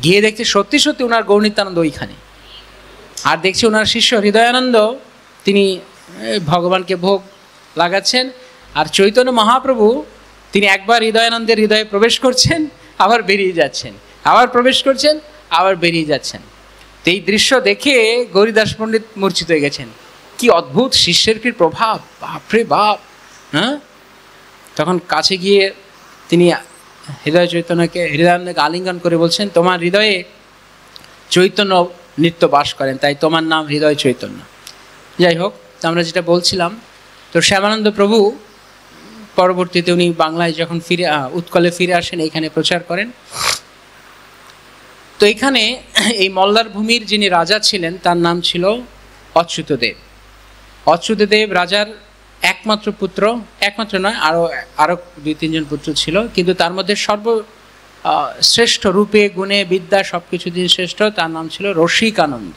গিয়ে দেখছে সত্যি সত্যি ওনার গৌর নিত্যানন্দ ওইখানে। আর দেখছি ওনার শিষ্য হৃদয়ানন্দ তিনি ভগবানকে ভোগ লাগাচ্ছেন। আর চৈতন্য মহাপ্রভু তিনি একবার হৃদয়ানন্দের হৃদয়ে প্রবেশ করছেন, আবার বেরিয়ে যাচ্ছেন, আবার প্রবেশ করছেন, আবার বেরিয়ে যাচ্ছেন। তো এই দৃশ্য দেখে গৌরীদাস পণ্ডিত মূর্ছিত হয়ে গেছেন। কি অদ্ভুত শিষ্যের কি প্রভাব, বাপরে বাপ! হ্যাঁ, তখন কাছে গিয়ে তিনি হৃদয়ানন্দকে আলিঙ্গন করে বলছেন তোমার হৃদয়ে চৈতন্য নিত্য বাস করেন, তাই তোমার নাম হৃদয় চৈতন্য। যাই হোক, তো আমরা যেটা বলছিলাম, তো শ্যামানন্দ প্রভু পরবর্তীতে উনি বাংলায় যখন উৎকলে ফিরে আসেন, এইখানে প্রচার করেন। তো এইখানে এই মল্লার ভূমির যিনি রাজা ছিলেন তার নাম ছিল অচ্যুতদেব। অচ্যুতদেব রাজার একমাত্র পুত্র, একমাত্র নয়, আরও 2-3 জন পুত্র ছিল, কিন্তু তার মধ্যে শ্রেষ্ঠ রূপে গুণে বিদ্যা সব কিছু দিন শ্রেষ্ঠ, তার নাম ছিল রসিকানন্দ।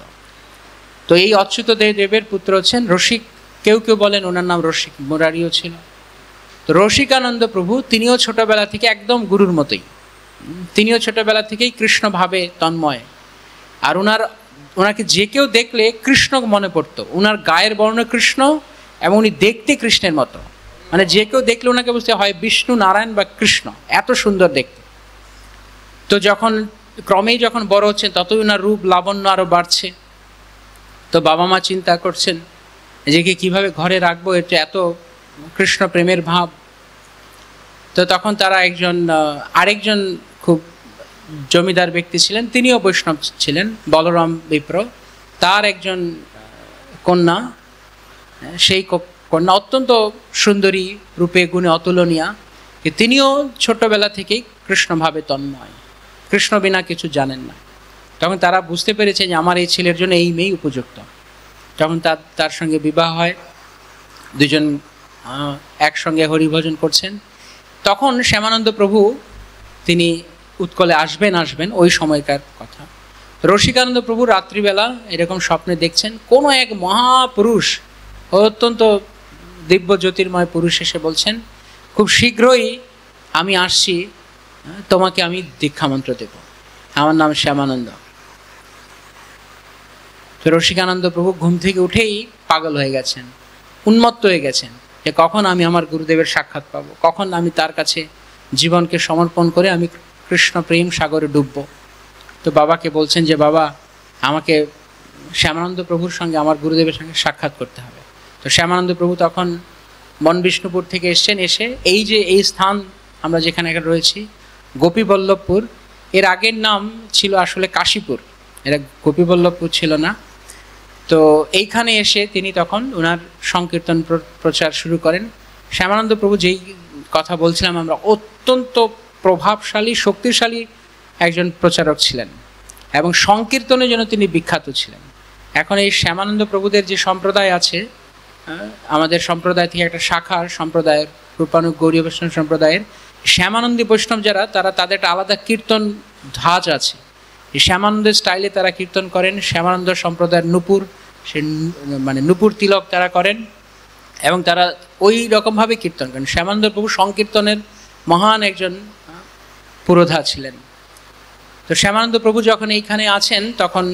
তো এই অচ্যুত দেবের পুত্র হচ্ছেন রসিক, কেউ কেউ বলেন ওনার নাম রসিক মুরারিও ছিল। তো রসিকানন্দ প্রভু তিনিও ছোটবেলা থেকে একদম গুরুর মতোই, তিনিও ছোটবেলা থেকেই কৃষ্ণ ভাবে তন্ময়। আর ওনাকে যে কেউ দেখলে কৃষ্ণ মনে পড়তো, ওনার গায়ের বর্ণ কৃষ্ণ এবং উনি দেখতে কৃষ্ণের মতো, মানে যে কেউ দেখলে ওনাকে বুঝতে হয় বিষ্ণু, নারায়ণ বা কৃষ্ণ, এত সুন্দর দেখতে। তো ক্রমেই যখন বড় হচ্ছেন ততই ওনার রূপ লাবণ্য আরও বাড়ছে। তো বাবা মা চিন্তা করছেন যে কিভাবে ঘরে রাখবো, এটা এত কৃষ্ণ প্রেমের ভাব। তো তখন তারা আরেকজন খুব জমিদার ব্যক্তি ছিলেন, তিনিও বৈষ্ণব ছিলেন, বলরাম বিপ্র, তার একজন কন্যা, সেই কন্যা অত্যন্ত সুন্দরী, রূপে গুণে অতুলনীয়া, তিনিও ছোট্টবেলা থেকেই কৃষ্ণভাবে তন্ময়, কৃষ্ণ বিনা কিছু জানেন না। তখন তারা বুঝতে পেরেছে যে আমার এই ছেলের জন্য এই মেয়েই উপযুক্ত। তখন তার সঙ্গে বিবাহ হয়, দুজন একসঙ্গে হরিভজন করছেন। তখন শ্যামানন্দ প্রভু তিনি উৎকলে আসবেন ওই সময়কার কথা। রসিকানন্দ প্রভু রাত্রিবেলা এরকম স্বপ্নে দেখছেন কোনো এক মহাপুরুষ, অত্যন্ত দিব্য জ্যোতির্ময় পুরুষ এসে বলছেন খুব শীঘ্রই আমি আসছি, তোমাকে আমি দীক্ষামন্ত্র দেব, আমার নাম শ্যামানন্দ। তো রসিকানন্দ প্রভু ঘুম থেকে উঠেই পাগল হয়ে গেছেন, উন্মত্ত হয়ে গেছেন যে কখন আমি আমার গুরুদেবের সাক্ষাৎ পাবো, কখন আমি তার কাছে জীবনকে সমর্পণ করে আমি কৃষ্ণ প্রেম সাগরে ডুববো। তো বাবাকে বলছেন যে বাবা, আমাকে শ্যামানন্দ প্রভুর সঙ্গে, আমার গুরুদেবের সঙ্গে সাক্ষাৎ করতে হবে। তো শ্যামানন্দ প্রভু তখন বন বিষ্ণুপুর থেকে এসছেন, এসে এই স্থান আমরা যেখানে রয়েছি গোপীবল্লভপুর, এর আগের নাম ছিল আসলে কাশীপুর, এরা গোপীবল্লভপুর ছিল না। তো এইখানে এসে তিনি তখন ওনার সংকীর্তন প্রচার শুরু করেন। শ্যামানন্দ প্রভু যেই কথা বলছিলাম আমরা, অত্যন্ত প্রভাবশালী শক্তিশালী একজন প্রচারক ছিলেন এবং সংকীর্তনের জন্য তিনি বিখ্যাত ছিলেন। এখন এই শ্যামানন্দ প্রভুদের যে সম্প্রদায় আছে, আমাদের সম্প্রদায় থেকে একটা শাখার সম্প্রদায়ের, রূপানুগ গৌড়ীয় বৈষ্ণব সম্প্রদায়ের শ্যামানন্দী বৈষ্ণব যারা, তাদের একটা আলাদা কীর্তন ধাঁচ আছে। এই শ্যামানন্দের স্টাইলে তারা কীর্তন করেন। শ্যামানন্দ সম্প্রদায়ের নূপুর, সে মানে নূপুর তিলক তারা করেন এবং তারা ওই রকমভাবে কীর্তন করেন। শ্যামানন্দ প্রভু সংকীর্তনের মহান একজন পুরোধা ছিলেন। তো শ্যামানন্দ প্রভু যখন এইখানে আছেন তখন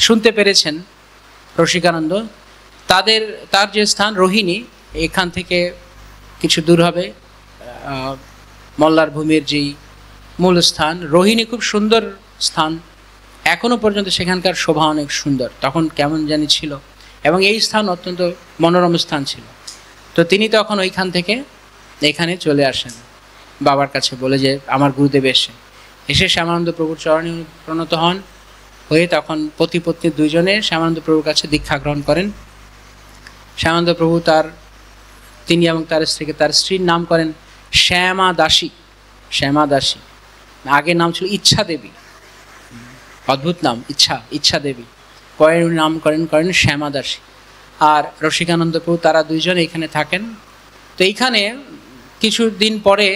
শুনতে পেরেছেন রসিকানন্দ, তার যে স্থান রোহিণী, এখান থেকে কিছু দূর হবে মল্লার ভূমির যেই মূল স্থান, রোহিণী খুব সুন্দর স্থান, এখনো পর্যন্ত সেখানকার শোভা অনেক সুন্দর, তখন কেমন জানি ছিল, এবং এই স্থান অত্যন্ত মনোরম স্থান ছিল। তো তিনি তখন ওইখান থেকে এখানে চলে আসেন বাবার কাছে বলে যে আমার গুরুদেব এসে শ্যামানন্দ প্রভুর চরণে প্রণত হন, হয়ে তখন পতি পত্নী দুইজনে শ্যামানন্দ প্রভুর কাছে দীক্ষা গ্রহণ করেন। শ্যামানন্দ প্রভু তিনি এবং তার স্ত্রীকে, তার স্ত্রীর নাম করেন শ্যামা দাসী। আগের নাম ছিল ইচ্ছা দেবী, অদ্ভুত নাম, ইচ্ছা দেবী। পরে নাম করেন শ্যামা দাসী। আর রসিকানন্দ প্রভু তারা দুইজন এইখানে থাকেন। তো এইখানে কিছুদিন পরে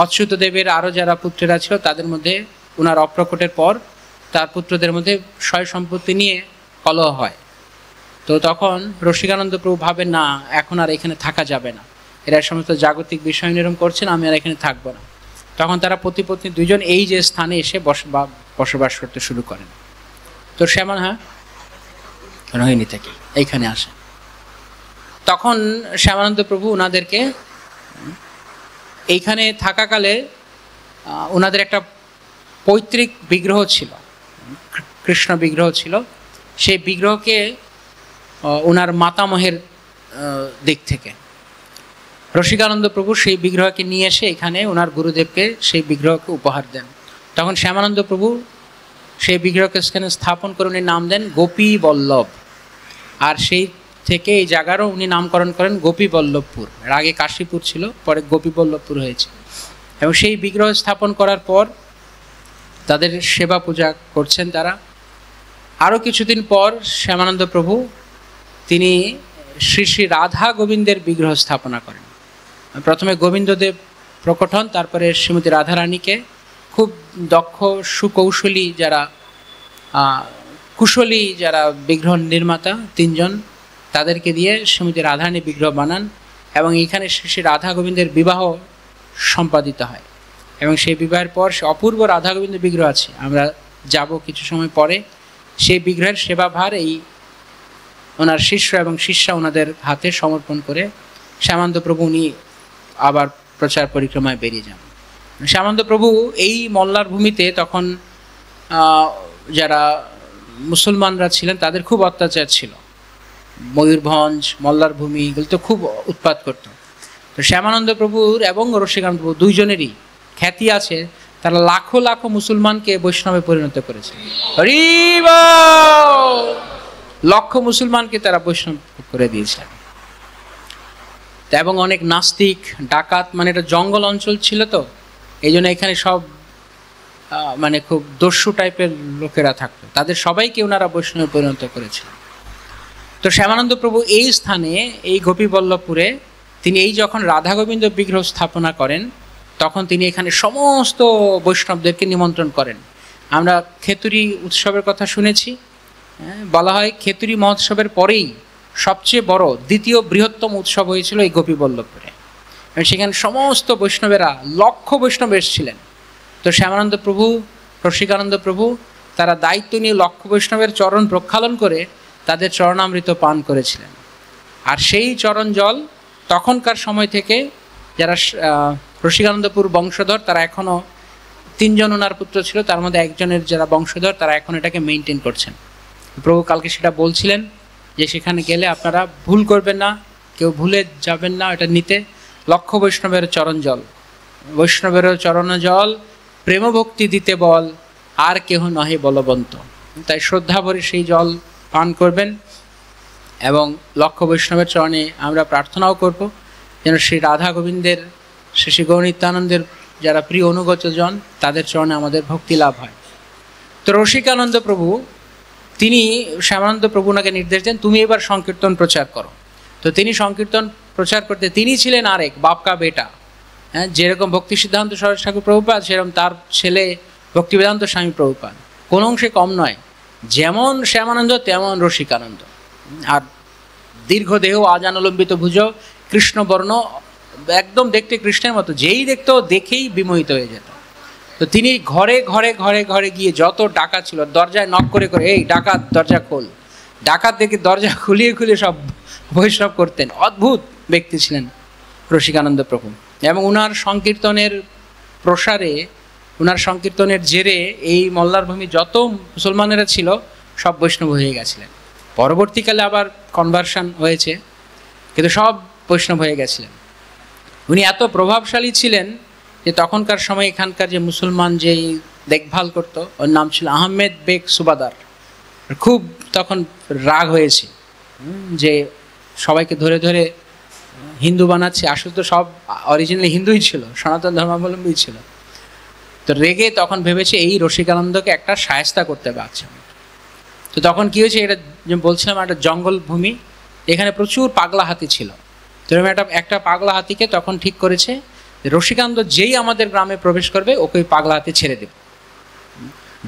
অচ্যুত দেবের আরও যারা পুত্রেরা ছিল তাদের মধ্যে, ওনার অপ্রকটের পর তার পুত্রদের মধ্যে সয় সম্পত্তি নিয়ে কলহ হয়। তো তখন রসিকানন্দ প্রভু ভাবেন না, এখন আর এখানে থাকা যাবে না, এরা সমস্ত জাগতিক বিষয় নিরম করছেন, আমি আর এখানে থাকবো না। তখন তারা পতি পত্নী দুইজন এই যে স্থানে এসে বসবাস করতে শুরু করেন। তো রোহিণী থেকে এইখানে আসে। তখন শ্যামানন্দ প্রভু ওনাদেরকে এইখানে থাকাকালে ওনাদের একটা পৈতৃক বিগ্রহ ছিল, কৃষ্ণ বিগ্রহ ছিল। সেই বিগ্রহকে ওনার মাতামহের দিক থেকে রসিকানন্দ প্রভু সেই বিগ্রহকে নিয়ে এসে এখানে ওনার গুরুদেবকে সেই বিগ্রহকে উপহার দেন। তখন শ্যামানন্দ প্রভু সেই বিগ্রহকে সেখানে স্থাপন করে উনি নাম দেন গোপী বল্লভ। আর সেই থেকে এই জায়গারও উনি নামকরণ করেন গোপীবল্লভপুর। এর আগে কাশীপুর ছিল, পরে গোপীবল্লভপুর হয়েছে। এবং সেই বিগ্রহ স্থাপন করার পর তাদের সেবা পূজা করছেন তারা। আরও কিছুদিন পর শ্যামানন্দ প্রভু তিনি শ্রী শ্রী রাধা গোবিন্দের বিগ্রহ স্থাপনা করেন। প্রথমে গোবিন্দদেব প্রকট হন, তারপরে শ্রীমতী রাধারানীকে খুব দক্ষ সুকৌশলী যারা কুশলী যারা বিগ্রহ নির্মাতা তিনজন, তাদেরকে দিয়ে শ্রীমতী রাধারানী বিগ্রহ বানান এবং এখানে শ্রী রাধা গোবিন্দের বিবাহ সম্পাদিত হয়। এবং সেই বিবাহের পর সে অপূর্ব রাধা গোবিন্দ বিগ্রহ আছে, আমরা যাব কিছু সময় পরে। সেই বিগ্রহের সেবাভার এই ওনার শিষ্য এবং শিষ্যা ওনাদের হাতে সমর্পণ করে শ্যামানন্দ প্রভু উনি আবার প্রচার পরিক্রমায় বেরিয়ে যান। শ্যামানন্দ প্রভু এই মল্লার ভূমিতে তখন যারা মুসলমানরা ছিলেন তাদের খুব অত্যাচার ছিল। ময়ূরভঞ্জ, মল্লার ভূমি এগুলো তো খুব উৎপাত করত। তো শ্যামানন্দ প্রভুর এবং রসিকানন্দ প্রভু দুইজনেরই খ্যাতি আছে, তারা লাখো লাখো মুসলমানকে বৈষ্ণবে পরিণত করেছে। লক্ষ মুসলমানকে তারা বৈষ্ণব করে দিয়েছে। এবং অনেক নাস্তিক, ডাকাত, মানে এটা জঙ্গল অঞ্চল ছিল, তো এই জন্য এখানে সব মানে খুব দস্যু টাইপের লোকেরা থাকতো, তাদের সবাইকে ওনারা বৈষ্ণবে পরিণত করেছিলেন। তো শ্যামানন্দ প্রভু এই স্থানে, এই গোপীবল্লভপুরে তিনি এই যখন রাধা গোবিন্দ বিগ্রহ স্থাপনা করেন, তখন তিনি এখানে সমস্ত বৈষ্ণবদেরকে নিমন্ত্রণ করেন। আমরা খেতুরি উৎসবের কথা শুনেছি, বলা হয় খেতুরি মহোৎসবের পরেই সবচেয়ে বড় দ্বিতীয় বৃহত্তম উৎসব হয়েছিল এই গোপীবল্লভপুরে। সেখানে সমস্ত বৈষ্ণবেরা, লক্ষ বৈষ্ণব এসেছিলেন। তো শ্যামানন্দ প্রভু, রসিকানন্দ প্রভু তারা দায়িত্ব নিয়ে লক্ষ বৈষ্ণবের চরণ প্রক্ষালন করে তাদের চরণামৃত পান করেছিলেন। আর সেই চরণ জল তখনকার সময় থেকে যারা রসিকানন্দপুর বংশধর, তারা এখনও তিনজন ওনার পুত্র ছিল, তার মধ্যে একজনের যারা বংশধর তারা এখন এটাকে মেনটেন করছেন। প্রভু কালকে সেটা বলছিলেন যে সেখানে গেলে আপনারা ভুল করবেন না, কেউ ভুলে যাবেন না এটা নিতে। লক্ষ বৈষ্ণবের চরণ জল, বৈষ্ণবেরও চরণ জল প্রেম ভক্তি দিতে বল, আর কেহ নহে বলবন্ত। তাই শ্রদ্ধা ভরে সেই জল পান করবেন এবং লক্ষ বৈষ্ণবের চরণে আমরা প্রার্থনাও করব যেন শ্রী রাধা গোবিন্দের, শ্রী গৌরনিত্যানন্দের যারা প্রিয় অনুগত জন, তাদের চরণে আমাদের ভক্তি লাভ হয়। তো রসিকানন্দ প্রভু তিনি শ্যামানন্দ প্রভু ওনাকে নির্দেশ দেন, তুমি এবার সংকীর্তন প্রচার করো। তো তিনি সংকীর্তন প্রচার করতে, তিনি ছিলেন আরেক বাপকা বেটা, যেরকম ভক্তি সিদ্ধান্ত সরস্বতী ঠাকুর প্রভুপাদ, সেরকম তার ছেলে ভক্তিবেদান্ত স্বামী প্রভুপাদ, কোন অংশে কম নয়। যেমন শ্যামানন্দ তেমন রসিকানন্দ। আর দীর্ঘ দেহ, আজানুলম্বিত ভুজ, কৃষ্ণবর্ণ, একদম দেখতে কৃষ্ণের মতো, যেই দেখতো দেখেই বিমোহিত হয়ে যেত। তো তিনি ঘরে ঘরে ঘরে ঘরে গিয়ে যত ডাকাত ছিল দরজায় নক করে করে, এই ডাকাত দরজা খোল, ডাকাত দেখে দরজা খুলিয়ে খুলিয়ে সব বৈষ্ণব করতেন। অদ্ভুত ব্যক্তি ছিলেন রসিকানন্দ প্রভু। এবং উনার সংকীর্তনের প্রসারে, উনার সংকীর্তনের জেরে এই মল্লার ভূমি যত মুসলমানেরা ছিল সব বৈষ্ণব হয়ে গেছিলেন। পরবর্তীকালে আবার কনভার্সন হয়েছে, কিন্তু সব বৈষ্ণব হয়ে গেছিলেন। উনি এত প্রভাবশালী ছিলেন যে তখনকার সময় এখানকার যে মুসলমান যে দেখভাল করত, ওর নাম ছিল আহমেদ বেগ সুবাদার। খুব তখন রাগ হয়েছে যে সবাইকে ধরে ধরে হিন্দু বানাচ্ছে, আসলে তো সব অরিজিনালি হিন্দুই ছিল, সনাতন ধর্মাবলম্বী ছিল। তো রেগে তখন ভেবেছে এই রসিকানন্দকে একটা শায়েস্তা করতে পারছে। তো তখন কী হয়েছে, এটা যে বলছিলাম একটা জঙ্গল ভূমি, এখানে প্রচুর পাগলা হাতি ছিল। তো একটা পাগলা হাতিকে তখন ঠিক করেছে রসিকানন্দ যেই আমাদের গ্রামে প্রবেশ করবে ওকে ওই পাগলা হাতি ছেড়ে দেব।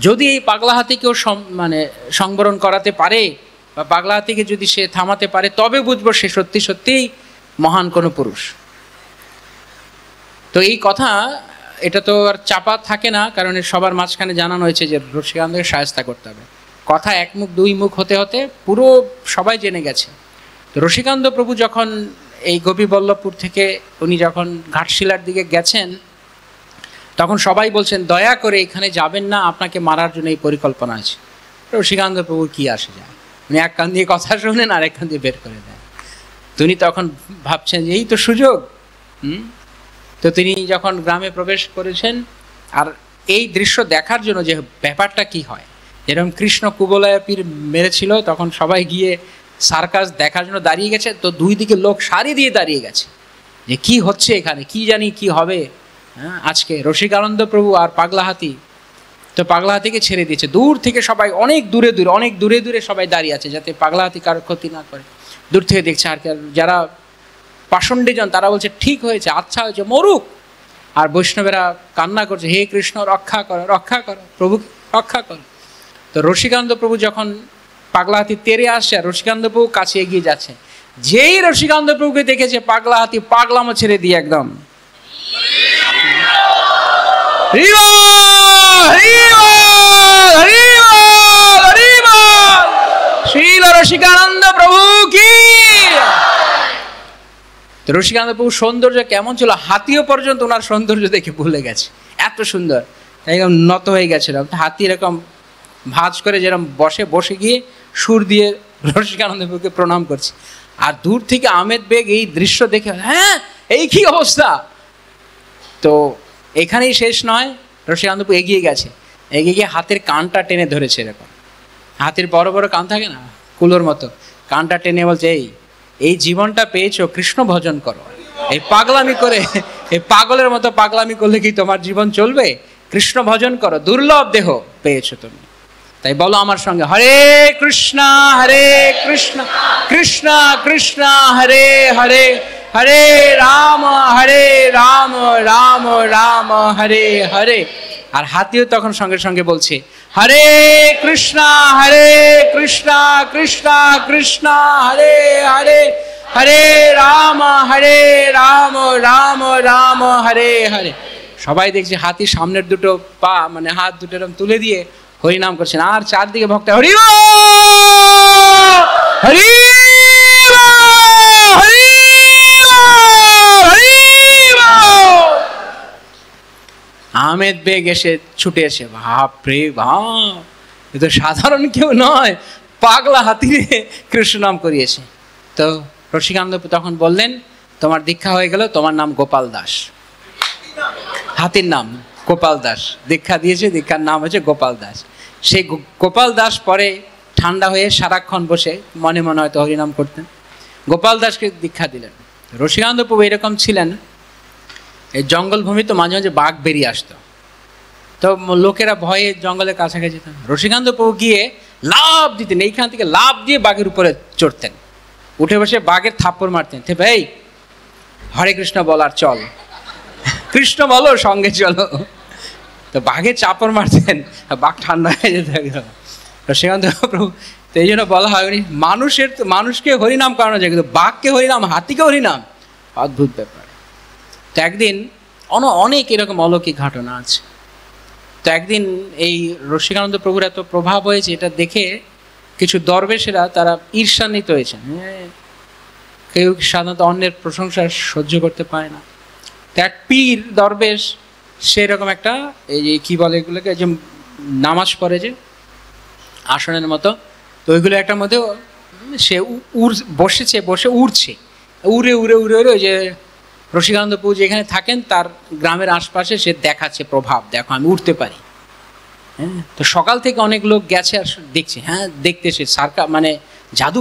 যদি এই পাগলা হাতিকেও মানে সংবরণ করাতে পারে বা পাগলা হাতিকে যদি সে থামাতে পারে, তবে বুঝবো সে সত্যি সত্যিই মহান কোনো পুরুষ। তো এই কথা, এটা তো আর চাপা থাকে না, কারণ সবার মাঝখানে জানানো হয়েছে যে রসিকানন্দকে শায়েস্তা করতে হবে। কথা এক মুখ দুই মুখ হতে হতে পুরো সবাই জেনে গেছে। তো রসিকানন্দ প্রভু যখন এই গোপীবল্লভপুর থেকে উনি যখন ঘাটশিলার দিকে গেছেন, তখন সবাই বলছেন দয়া করে এখানে যাবেন না, আপনাকে মারার জন্য এই পরিকল্পনা আছে। রসিকানন্দ প্রভু কি আসে যায়, উনি এক কান দিয়ে কথা শুনেন আর এক কান দিয়ে বের করে দেন। তিনি তখন ভাবছেন যে এই তো সুযোগ। তো তিনি যখন গ্রামে প্রবেশ করেছেন, আর এই দৃশ্য দেখার জন্য যে ব্যাপারটা কি হয়, যেরকম কৃষ্ণ কুবলয়া পীর মেরেছিল, তখন সবাই গিয়ে সার্কাস দেখার জন্য দাঁড়িয়ে গেছে। তো দুই দিকে লোক সারি দিয়ে দাঁড়িয়ে গেছে যে কি হচ্ছে এখানে, কি জানি কি হবে আজকে। রসিকানন্দ প্রভু আর পাগলা হাতি, তো পাগলা হাতিকে ছেড়ে দিয়েছে। দূর থেকে সবাই অনেক দূরে দূরে, অনেক দূরে দূরে সবাই দাঁড়িয়ে আছে যাতে পাগলা হাতি কারো ক্ষতি না করে। দূর থেকে দেখছে। আর যারা পাষণ্ডীজন তারা বলছে ঠিক হয়েছে, আচ্ছা হয়েছে, মরুক। আর বৈষ্ণবেরা কান্না করছে, হে কৃষ্ণ রক্ষা করো, রক্ষা করো, প্রভু রক্ষা করো। তো রসিকানন্দ প্রভু যখন পাগলা হাতি তেরে আসছে আর রসিকানন্দ প্রভু কাছে এগিয়ে যাচ্ছে, যেই রসিকানন্দ প্রভুকে দেখেছে পাগলা হাতি পাগলামো ছেড়ে দিয়ে একদম শ্রীল রসিকানন্দ প্রভু কি। রসিকানন্দ প্রভু সৌন্দর্য কেমন ছিল, হাতিও পর্যন্ত ওনার সৌন্দর্য দেখে ভুলে গেছে, এত সুন্দর, একদম নত হয়ে গেছিল। হাতি এরকম ভাঁজ করে যেরকম বসে গিয়ে সুর দিয়ে রসিকানন্দ প্রভুকে প্রণাম করছে। আর দূর থেকে আহমেদ বেগ এই দৃশ্য দেখে, হ্যাঁ এই কি অবস্থা। তো এখানেই শেষ নয়, রসিকানন্দ প্রভু এগিয়ে গেছে, এগিয়ে গিয়ে হাতের কানটা টেনে ধরেছে। এরকম হাতির বড় বড় কান থাকে না, কুলোর মতো, কানটা টেনে বলছে, এই জীবনটা পেয়েছো, কৃষ্ণ ভজন করো। এই পাগলামি করে, এই পাগলের মতো পাগলামি করলে কি তোমার জীবন চলবে? কৃষ্ণ ভজন করো, দুর্লভ দেহ পেয়েছো তুমি। তাই বলো আমার সঙ্গে, হরে কৃষ্ণ কৃষ্ণ কৃষ্ণ হরে হরে, হরে রাম রাম রাম হরে হরে। আর হাতিও তখন সঙ্গে সঙ্গে বলছে, হরে কৃষ্ণ কৃষ্ণ কৃষ্ণ হরে হরে, হরে রাম রাম রাম হরে হরে। সবাই দেখছে হাতি সামনের দুটো পা মানে হাত দুটো এরকম তুলে দিয়ে হরিনাম করছেন, আর চারদিকে ভক্ত হরি হরি হরি হরি। আহমেদ বেগ এসে ছুটে এসে, বাপ রে বাপ, এ তো সাধারণ কেউ নয়, পাগলা হাতিরে কৃষ্ণ নাম করিয়েছে। তো রসিকানন্দ তখন বললেন, তোমার দীক্ষা হয়ে গেল, তোমার নাম গোপাল দাস। হাতির নাম গোপাল দাস, দীক্ষা দিয়েছে, দীক্ষার নাম হচ্ছে গোপাল দাস। সেই গোপাল দাস পরে ঠান্ডা হয়ে সারাক্ষণ বসে মনে মনে হয়তো হরিনাম করতেন। গোপাল দাসকে দীক্ষা দিলেন। রসিকানন্দ প্রভু এরকম ছিলেন, এই জঙ্গলভূমি তো মাঝে মাঝে বাঘ বেরিয়ে আসতো, তো লোকেরা ভয়ে জঙ্গলের কাছাকাছি যেতেন। রসিকানন্দ প্রভু গিয়ে লাভ দিতেন, এইখান থেকে লাভ দিয়ে বাঘের উপরে চড়তেন, উঠে বসে বাঘের থাপ্পড় মারতেন। ভাই হরে কৃষ্ণ বলার চল, কৃষ্ণ বলো সঙ্গে চলো। তো বাঘে চাপড় মারতেন, বাঘ ঠান্ডা হয়ে যেত একদম। রসিকানন্দ প্রভু, তো এই জন্য বলা হয় উনি মানুষকে হরিনাম করানো যায়, কিন্তু বাঘকে হরিনাম, হাতিকে হরিনাম, অদ্ভুত ব্যাপার। তো একদিন অনেক এরকম অলৌকিক ঘটনা আছে। তো একদিন এই রসিকানন্দ প্রভুর এত প্রভাব হয়েছে, এটা দেখে কিছু দরবেশেরা তারা ঈর্ষান্বিত হয়েছেন। কেউ সাধারণত অন্যের প্রশংসা সহ্য করতে পারে না। তো এক পীর দরবেশ, সেরকম একটা এই যে কী বলে এগুলোকে, যে নামাজ পড়ে যে আসনের মতো, তো ওইগুলো একটার মধ্যে সে বসে উড়ছে, উড়ে ওই যে রসিকানন্দ প্রভু যেখানে থাকেন তার গ্রামের আশপাশে সে দেখাচ্ছে প্রভাব, দেখো আমি উঠতে পারি। হ্যাঁ, তো সকাল থেকে অনেক লোক গেছে আর দেখছে, হ্যাঁ দেখতেছে মানে জাদু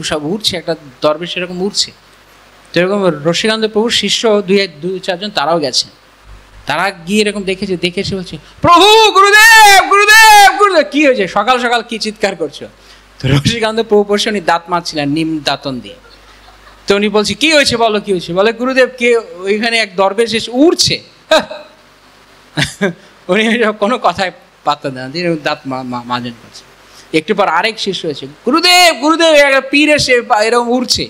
সব উঠছে, একটা দরবেশ এরকম উঠছে। তো এরকম রসিকানন্দ প্রভুর শিষ্য দুই চারজন তারাও গেছেন, তারা গিয়ে এরকম দেখেছে বলছে, প্রভু গুরুদেব গুরুদেব গুরুদেব, কি হয়েছে সকাল সকাল কি চিৎকার করছো? তো রসিকানন্দ প্রভু বসে উনি দাঁত মারছিলেন নিম দাঁতন দিয়ে। তো উনি বলছে, কি হয়েছে বলো, কি হয়েছে? বলে, গুরুদেব কে ওইখানে এক দরবেশ এসে উড়ছে। উনি কোনো কথায় পাত্তা দেন, দাঁত মাজন করছে। একটু পর আরেক শিষ্য হয়েছে, গুরুদেব গুরুদেব পীর এসে এরকম উড়ছে।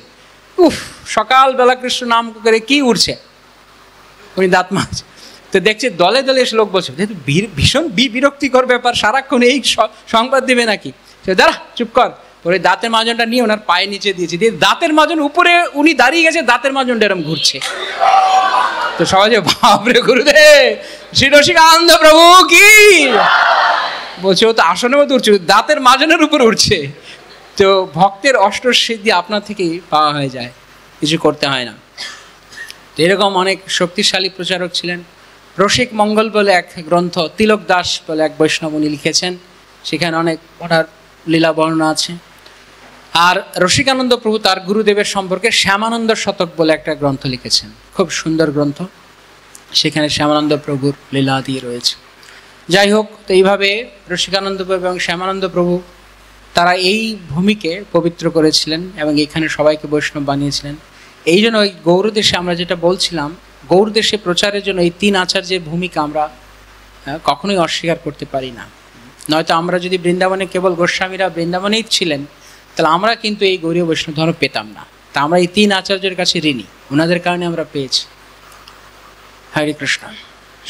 উফ, সকালবেলা কৃষ্ণ নাম করে কি উড়ছে? উনি দাঁত মারছে। তো দেখছে দলে দলে এসে লোক বলছে, ভীষণ বিরক্তিকর ব্যাপার, সারাক্ষণ এই সংবাদ দেবে নাকি? সে দাঁড়া, চুপ কর। ওই দাঁতের মাজনটা নিয়ে ওনার পায়ে নিচে দিয়েছে, দিয়ে দাঁতের মাজন উপরে উনি দাঁড়িয়ে গেছে, দাঁতের মাজনটা এরকম ঘুরছে। তো সহজে, বাপরে গুরুদেব, শ্রী রসিকানন্দ প্রভু কি বলছে, ও তো আসনের মতো উঠছে, দাঁতের মাজনের উপরে উঠছে। তো ভক্তের অষ্টসিদ্ধি আপনার থেকেই পাওয়া হয়ে যায়, কিছু করতে হয় না। তো এরকম অনেক শক্তিশালী প্রচারক ছিলেন। রসিক মঙ্গল বলে এক গ্রন্থ তিলক দাস বলে এক বৈষ্ণব উনি লিখেছেন, সেখানে অনেক ওনার লীলা বর্ণনা আছে। আর রসিকানন্দ প্রভু তার গুরুদেবের সম্পর্কে শ্যামানন্দ শতক বলে একটা গ্রন্থ লিখেছেন, খুব সুন্দর গ্রন্থ, সেখানে শ্যামানন্দ প্রভুর লীলা দিয়ে রয়েছে। যাই হোক, তো এইভাবে রসিকানন্দ প্রভু এবং শ্যামানন্দ প্রভু তারা এই ভূমিকে পবিত্র করেছিলেন এবং এখানে সবাইকে বৈষ্ণব বানিয়েছিলেন। এই জন্য ওই গৌরদেশে আমরা যেটা বলছিলাম, গৌরদেশে প্রচারের জন্য এই তিন আচার্যের ভূমিকা আমরা কখনোই অস্বীকার করতে পারি না। নয়তো আমরা যদি বৃন্দাবনে কেবল গোস্বামীরা বৃন্দাবনেই ছিলেন, তাহলে আমরা কিন্তু এই গৌরীয় বৈষ্ণব ধর্ম পেতাম না। তা আমরা এই তিন আচার্যের কাছে ঋণী, ওনাদের কারণে আমরা পেয়েছি। হরে কৃষ্ণ।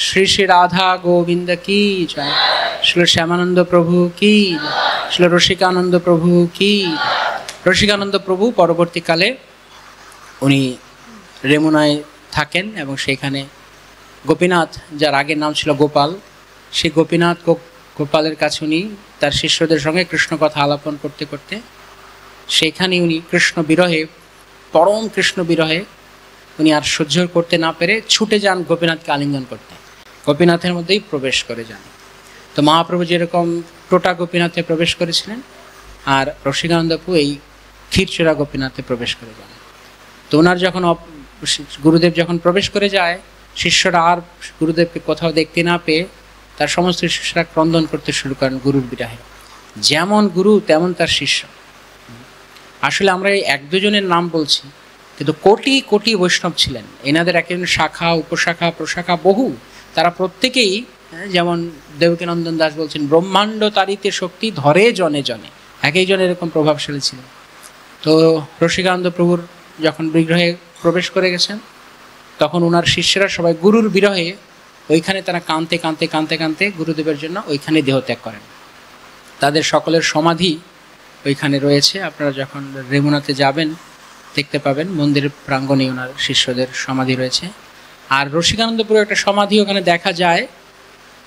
শ্রী শ্রী রাধা গোবিন্দ কি জয়, শ্রী শ্যামানন্দ প্রভু কি, শ্রী রসিকানন্দ প্রভু কি। রসিকানন্দ প্রভু পরবর্তীকালে উনি রেমুনায় থাকেন এবং সেখানে গোপীনাথ, যার আগের নাম ছিল গোপাল, সেই গোপীনাথ গোপালের কাছে উনি তার শিষ্যদের সঙ্গে কৃষ্ণ কথা আলাপন করতে করতে সেইখানে উনি কৃষ্ণ বিরহে, পরম কৃষ্ণ বিরহে উনি আর সহ্য করতে না পেরে ছুটে যান গোপীনাথকে আলিঙ্গন করতে, গোপীনাথের মধ্যেই প্রবেশ করে যান। তো মহাপ্রভু যেরকম টোটা গোপীনাথে প্রবেশ করেছিলেন, আর রসিকানন্দ প্রভু এই ক্ষীরচোরা গোপীনাথে প্রবেশ করে যান। তো ওনার যখন গুরুদেব যখন প্রবেশ করে যায়, শিষ্যরা আর গুরুদেবকে কোথাও দেখতে না পেয়ে তার সমস্ত শিষ্যরা ক্রন্দন করতে শুরু করেন গুরুর বিরহে। যেমন গুরু তেমন তার শিষ্য। আসলে আমরা এই এক দুজনের নাম বলছি, কিন্তু কোটি কোটি বৈষ্ণব ছিলেন, এনাদের এক একজন শাখা উপশাখা প্রশাখা বহু। তারা প্রত্যেকেই, যেমন দেবকীনন্দন দাস বলছেন, ব্রহ্মাণ্ড তারিতে শক্তি ধরে জনে জনে, এক একজন এরকম প্রভাবশালী ছিলেন। তো রসিকানন্দ প্রভুর যখন বিগ্রহে প্রবেশ করে গেছেন, তখন ওনার শিষ্যরা সবাই গুরুর বিরহে ওইখানে তারা কাঁদতে কাঁদতে কাঁদতে কাঁদতে গুরুদেবের জন্য ওইখানে দেহত্যাগ করেন। তাদের সকলের সমাধি ওইখানে রয়েছে। আপনারা যখন রেমুনাতে যাবেন দেখতে পাবেন মন্দিরের প্রাঙ্গণে ওনার শিষ্যদের সমাধি রয়েছে। আর রসিকানন্দপুরে একটা সমাধি ওখানে দেখা যায়,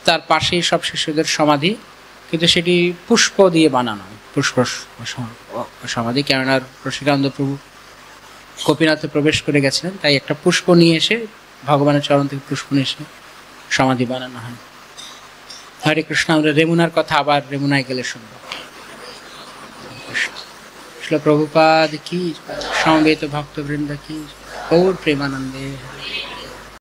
তার পাশেই সব শিষ্যদের সমাধি, কিন্তু সেটি পুষ্প দিয়ে বানানো, পুষ্প সমাধি। কেননা রসিকানন্দ প্রভু গোপীনাথে প্রবেশ করে গেছিলেন, তাই একটা পুষ্প নিয়ে এসে, ভগবানের চরণ থেকে পুষ্প নিয়ে এসে সমাধি বানানো হয়। হরে কৃষ্ণ। আমরা রেমুনার কথা আবার রেমুনায় গেলে শুনবো। শ্রীল প্রভুপাদ কি, সমবেত ভক্তবৃন্দ কি, গৌর প্রেমানন্দে।